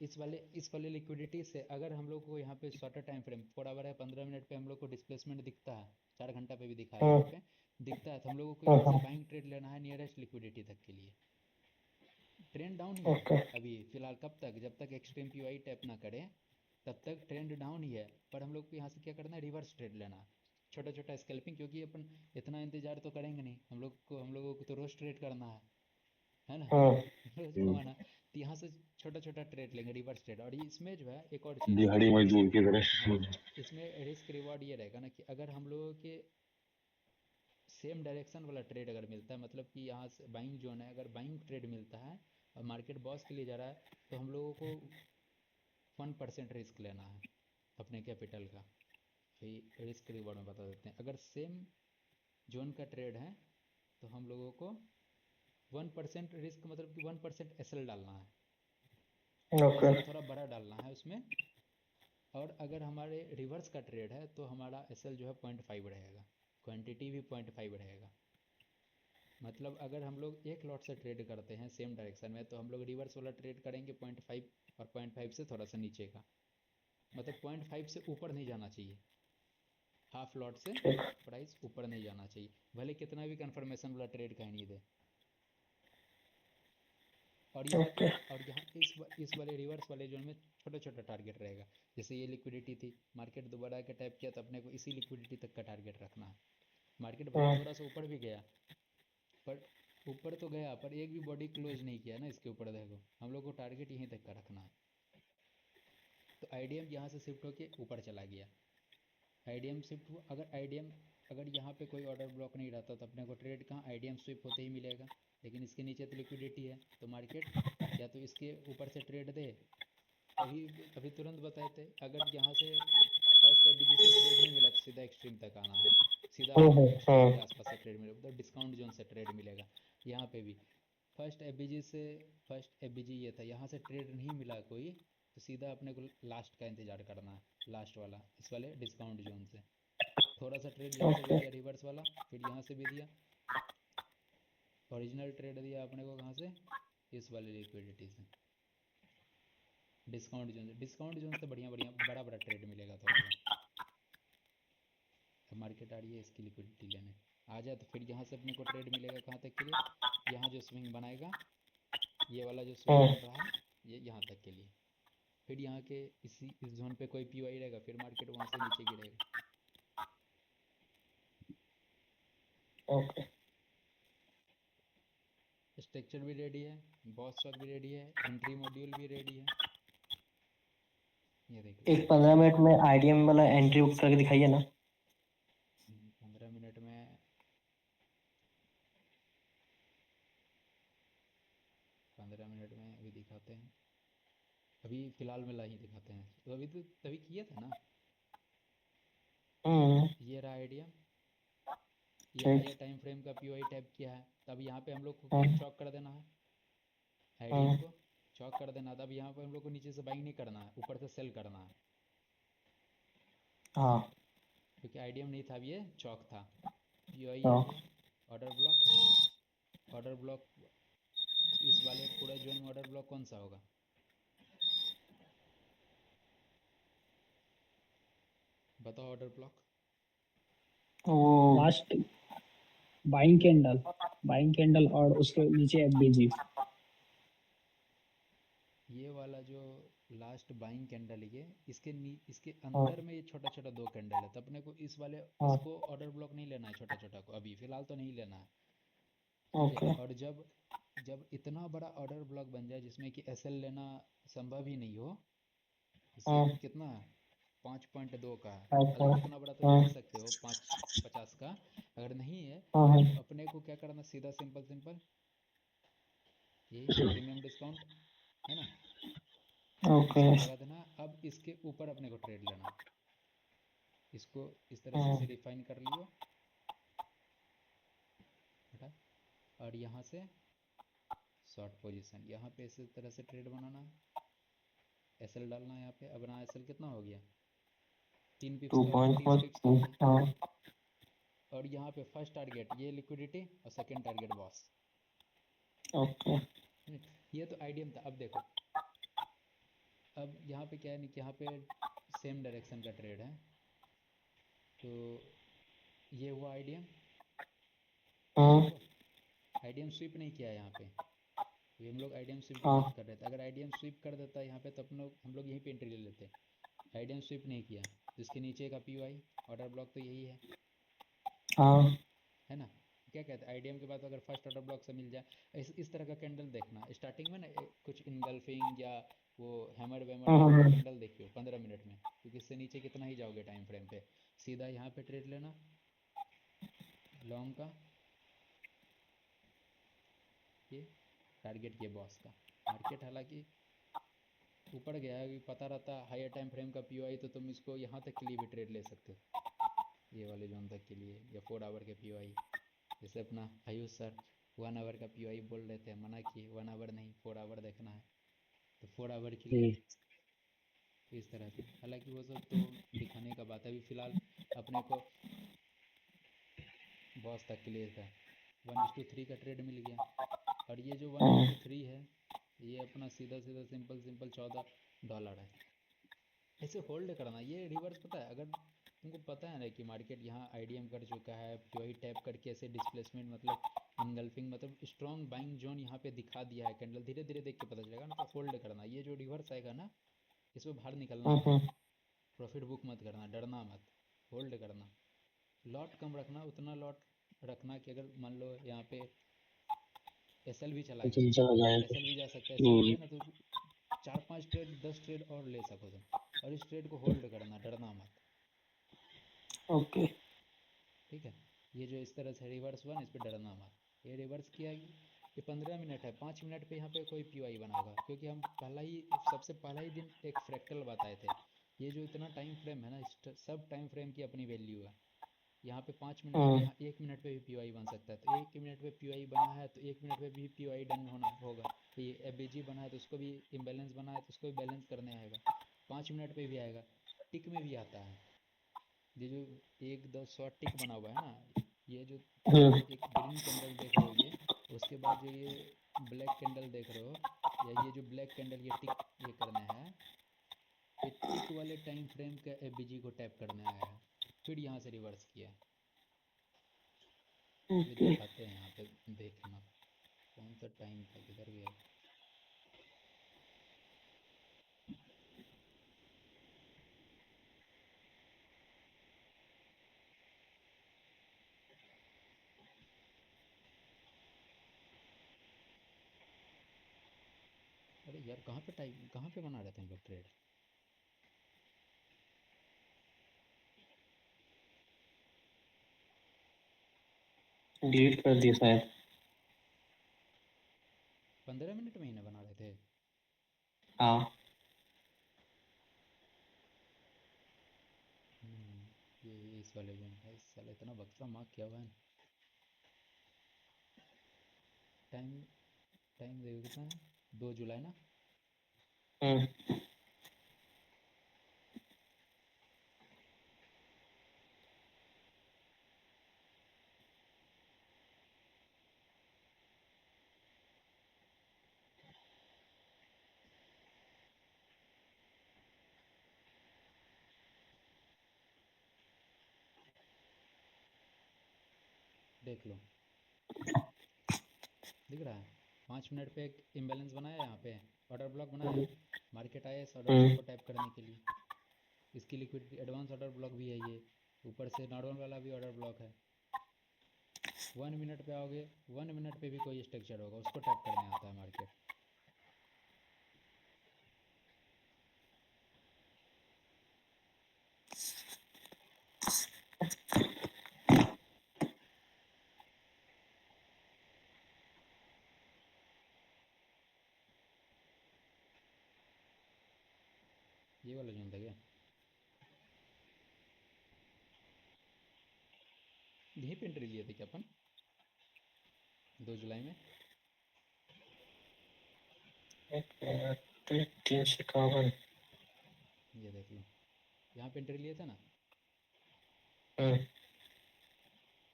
इस वाले लिक्विडिटी से अगर हम लोग को यहाँ पे शॉर्टर टाइम फ्रेम 4 आवर है, 15 मिनट पे हम लोग को डिस्प्लेसमेंट दिखता है, 4 घंटा पे भी दिखा है यहाँ पे दिखता है, तो हम लोगों को यहाँ से बाइंग ट्रेड लेना है नियरेस्ट लिक्विडिटी तक के लिए। ट्रेंड डाउन ही है अभी फिलहाल, कब तक, जब तक एक्सट्रीम पीवाई टैप ना करे तब तक ट्रेंड डाउन ही है। पर हम लोग को यहाँ से क्या करना है, रिवर्स ट्रेड लेना है, छोटा छोटा स्कैल्पिंग, क्योंकि अपन इतना इंतजार तो करेंगे नहीं, हम लोगों को तो रोज ट्रेड करना है ना, रोज कमाना। तो यहाँ से छोटा छोटा ट्रेड लेंगे, रिवर्स ट्रेड। और इसमें जो है एक और चीज़, दिहाड़ी मजदूर की तरह। हाँ, इसमें रिस्क रिवॉर्ड ये रहेगा ना कि अगर हम लोगों के सेम डायरेक्शन वाला ट्रेड अगर मिलता है, मतलब कि यहाँ से बाइंग जोन है, अगर बाइंग ट्रेड मिलता है और मार्केट बॉस के लिए जा रहा है, तो हम लोगों को 1% रिस्क लेना है अपने कैपिटल का। रिस्क रिवॉर्ड में बता देते हैं, अगर सेम जोन का ट्रेड है तो हम लोगों को 1% रिस्क, मतलब कि 1% एसएल डालना है, एसएल थोड़ा बड़ा डालना है उसमें। और अगर हमारे रिवर्स का ट्रेड है तो हमारा एसएल जो है 0.5 रहेगा, क्वांटिटी भी 0.5 रहेगा। मतलब अगर हम लोग एक लॉट से ट्रेड करते हैं सेम डायरेक्शन में, तो हम लोग रिवर्स वाला ट्रेड करेंगे 0.5, और 0.5 से थोड़ा सा नीचे का, मतलब 0.5 से ऊपर नहीं जाना चाहिए, हाफ लॉट से प्राइस ऊपर नहीं जाना चाहिए, भले कितना भी कंफर्मेशन वाला ट्रेड कहीं नहीं दे। और यहाँ इस वाले रिवर्स वाले जोन में छोटा छोटा टारगेट रहेगा। जैसे ये लिक्विडिटी थी, मार्केट दोबारा आके टैप किया, तो अपने को इसी लिक्विडिटी तक का टारगेट रखना है। मार्केट भले थोड़ा सा ऊपर भी गया, पर ऊपर तो गया पर एक भी बॉडी क्लोज नहीं किया ना इसके ऊपर, देखो हम लोग को टारगेट यहीं तक का रखना है। तो आईडीएम यहाँ से शिफ्ट होके ऊपर चला गया, आईडीएम शिफ्ट हुआ। अगर यहाँ पे कोई ऑर्डर ब्लॉक नहीं रहता तो अपने को ट्रेड कहाँ आईडीएम स्विप होते ही मिलेगा, लेकिन इसके नीचे तो लिक्विडिटी है, तो मार्केट या तो इसके ऊपर से ट्रेड दे, अभी अभी तुरंत बताए थे, अगर यहाँ से फर्स्ट एबीजी से ट्रेड नहीं मिला तो सीधा एक्सट्रीम तक आना है, सीधा अपने को एक्सट्रीम के आसपास से ट्रेड मिलेगा, मतलब डिस्काउंट जोन से ट्रेड मिलेगा। यहाँ पे भी फर्स्ट एबीजी ये था, यहाँ से ट्रेड नहीं मिला कोई, तो सीधा अपने को लास्ट का इंतज़ार करना है, लास्ट वाला इस वाले डिस्काउंट जोन से। थोड़ा सा ट्रेड यहाँ से भी दिया रिवर्स वाला, फिर यहाँ से भी दिया, ओरिजिनल ट्रेड दिया अपने को कहाँ से, इस वाले लिक्विडिटी से, डिस्काउंट जोन से बड़ा बड़ा ट्रेड मिलेगा थोड़ा सा। अब मार्केट आ रही है इसकी लिक्विडिटी लेने, आ जाए तो फिर यहाँ से अपने को ट्रेड मिलेगा कहाँ तक के लिए, यहाँ जो स्विंग बनाएगा, ये वाला जो स्विंग बन रहा है ये यहाँ तक के लिए, फिर यहाँ के इस जोन पे कोई पीवाई रहेगा, फिर मार्केट वहाँ से नीचे गिरेगा। स्ट्रक्चर भी रेडी है, बॉस स्टॉक भी रेडी है, एंट्री मॉड्यूल भी रेडी है, ये देखो एक 15 मिनट में आईडीएम वाला एंट्री करके दिखाइए ना। 15 मिनट में 15 मिनट में अभी दिखाते हैं, अभी फिलहाल में ही दिखाते हैं, तो अभी तो तभी किया था ना। ये रहा आइडिया, ये हायर टाइम फ्रेम का पीओआई टैप किया है, तब यहाँ पे हम लोग को क्या चॉक कर देना है, आईडीएम को चॉक कर देना था। अब यहाँ पे हम लोग को नीचे से बाइंग नहीं करना है, ऊपर से सेल करना है, हाँ क्योंकि आईडीएम नहीं था, अब ये चॉक था। पीओआई ये है, ऑर्डर ब्लॉक इस वाले पूरा जोन में ऑर्डर ब्लॉक कौन सा होगा, बताओ ऑर्डर ब्लॉक। वो लास्ट बाइंग कैंडल और उसके नीचे एफबीजी। ये वाला जो लास्ट बाइंग कैंडल है, इसके अंदर में ये छोटा छोटा 2 कैंडल है, तो अपने को इस वाले इसको ऑर्डर ब्लॉक नहीं लेना है, छोटा छोटा को अभी फिलहाल तो नहीं लेना है, ठीक है। और जब जब इतना बड़ा ऑर्डर ब्लॉक बन जाए जिसमें कि एसएल लेना संभव ही नहीं हो, जैसे कितना 5.2 का है, हालांकि इतना बड़ा तो ले सकते हो 550 का, अगर नहीं है तो अपने को क्या करना, सीधा सिंपल ये प्रीमियम डिस्काउंट है ना। ओके। इसको लगा देना। अब इसके ऊपर अपने को ट्रेड लेना। इसको इस तरह से रिफाइन कर लियो बेटा। और यहाँ से शॉर्ट पोजीशन, यहाँ पे इसी तरह से ट्रेड बनाना। एसएल डालना है यहाँ पे। अब ना एसएल कितना हो गया, 3 पिप्स का, 30 पिप्स का हो 2.12 गया। हाँ। और यहाँ पे फर्स्ट टारगेट ये लिक्विडिटी और सेकंड टारगेट बॉस। ओके। ये तो आईडीएम था। अब देखो, अब यहाँ पे क्या है कि यहाँ पे सेम डायरेक्शन का ट्रेड है। तो ये हुआ आईडीएम, हाँ देखो आईडीएम स्वीप नहीं किया है यहाँ पे। ये हम लोग आईडीएम स्वीप की हाँ बात कर रहे थे। अगर आईडीएम स्वीप कर देता है यहाँ पे तो हम लोग यहीं पे एंट्री ले लेते। आईडीएम स्वीप नहीं किया तो इसके नीचे का पीओआई ऑर्डर ब्लॉक तो यही हाँ। है ना। क्या कहते हैं, आईडीएम के बाद अगर फर्स्ट ऑर्डर ब्लॉक से मिल जाए इस तरह का कैंडल देखना स्टार्टिंग में ना, कुछ इनगल्फिंग या वो हैमर वैमर टाइप का कैंडल देखियो 15 मिनट में, क्योंकि इससे नीचे कितना ही जाओगे टाइम फ्रेम पे। सीधा यहाँ पे ट्रेड लेना लॉन्ग का, ये टारगेट किए बॉस का। मार्केट हालांकि ऊपर गया है, पता रहता हायर टाइम फ्रेम का पीओआई तो तुम इसको यहाँ तक के लिए भी ट्रेड ले सकते हो, ये वाले जोन तक के लिए, या 4 आवर के पीओआई। जैसे अपना आयुष सर 1 आवर का पीओआई बोल रहे थे, मना किए 1 आवर नहीं 4 आवर देखना है, तो 4 आवर के लिए इस तरह से। हालांकि वो सब तो दिखाने का बात है, अभी फ़िलहाल अपने को बॉस तक के लिए था। 1:3 का ट्रेड मिल गया। और ये जो 1:3 है, ये अपना सीधा सीधा सिंपल सिंपल $14 है। ऐसे होल्ड करना, ये रिवर्स पता है, अगर तुमको पता है ना कि मार्केट यहाँ आईडीएम कर चुका है, पीओई टैप करके ऐसे डिस्प्लेसमेंट मतलब इनगल्फिंग मतलब स्ट्रॉन्ग बाइंग जोन यहाँ पे दिखा दिया है, कैंडल धीरे धीरे देख के पता चलेगा ना, तो होल्ड करना। ये जो रिवर्स आएगा ना, इसमें बाहर निकलना मत, प्रॉफिट बुक मत करना, डरना मत, होल्ड करना। लॉट कम रखना, उतना लॉट रखना कि अगर मान लो यहाँ पे एसएल भी चला गया, चल जाए। एसएल भी जा सकता है, एसएल गया ना तो 4-5 ट्रेड 10 ट्रेड और ले सको तुम। और इस ट्रेड को होल्ड करना, डरना मत। ओके। ठीक है, ये जो इस तरह से रिवर्स हुआ ना, इस पर डरना मत। ये रिवर्स किया, ये 15 मिनट है, 5 मिनट पे यहाँ पे कोई पीओआई बना होगा, क्योंकि हम सबसे पहला ही दिन एक फ्रैक्टल बताए थे। ये जो इतना टाइम फ्रेम है ना, सब टाइम फ्रेम की अपनी वैल्यू है। यहाँ पे 5 मिनट पे, यहाँ 1 मिनट पे भी पीओआई बन सकता है, तो 1 मिनट पे पीओआई बना है तो 1 मिनट पे भी पीओआई डन होना होगा। ये एफबीजी बना है तो उसको भी इम्बैलेंस बना है तो उसको भी बैलेंस करने आएगा। 5 मिनट पे भी आएगा, टिक में भी आता है। ये जो 1 10 100 टिक बना हुआ है ना, ये जो एक ग्रीन कैंडल देख रहे हो ये, उसके बाद जो ये ब्लैक कैंडल देख रहे हो, या ये जो ब्लैक कैंडल ये टिक ये करना है, ये टिक वाले टाइम फ्रेम का एफबीजी को टैप करने आया है, फिर यहाँ से रिवर्स किया है। ये ओके। दिखाते हैं यहाँ पे, देखना कौन सा टाइम था, किधर गया। अरे यार कहाँ पे बना रहे थे हम लोग ट्रेड। डिलीट कर दिया शायद। 15 मिनट में ही ना बना रहे थे। हाँ। ये इस वाले जोन है, इस साल इतना बक्सा मार्क किया हुआ है। टाइम टाइम देखो कितना है, 2 जुलाई ना। हम्म। देख लो, दिख रहा है। 5 मिनट पे एक इम्बैलेंस बनाया, यहाँ पे ऑर्डर ब्लॉक बनाया, मार्केट आया इस ऑर्डर ब्लॉक को टैप करने के लिए। इसकी लिक्विडिटी एडवांस ऑर्डर ब्लॉक भी है ये, ऊपर से नॉर्मल वाला भी ऑर्डर ब्लॉक है। 1 मिनट पे आओगे, 1 मिनट पे भी कोई स्ट्रक्चर होगा, उसको टैप करने आता है मार्केट। ये वाला जोन था क्या? यहीं पे एंट्री लिए थे क्या अपन 2 जुलाई में? 351। ये देख लो, यहाँ पे एंट्री लिए था ना।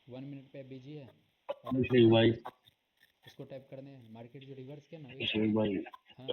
1 मिनट पे बीजी है, ऑर्डर अभिषेक फ्लो है, भाई, उसको टाइप करने हैं। मार्केट जो रिवर्स किया ना वही अभिषेक करना है। भाई, हाँ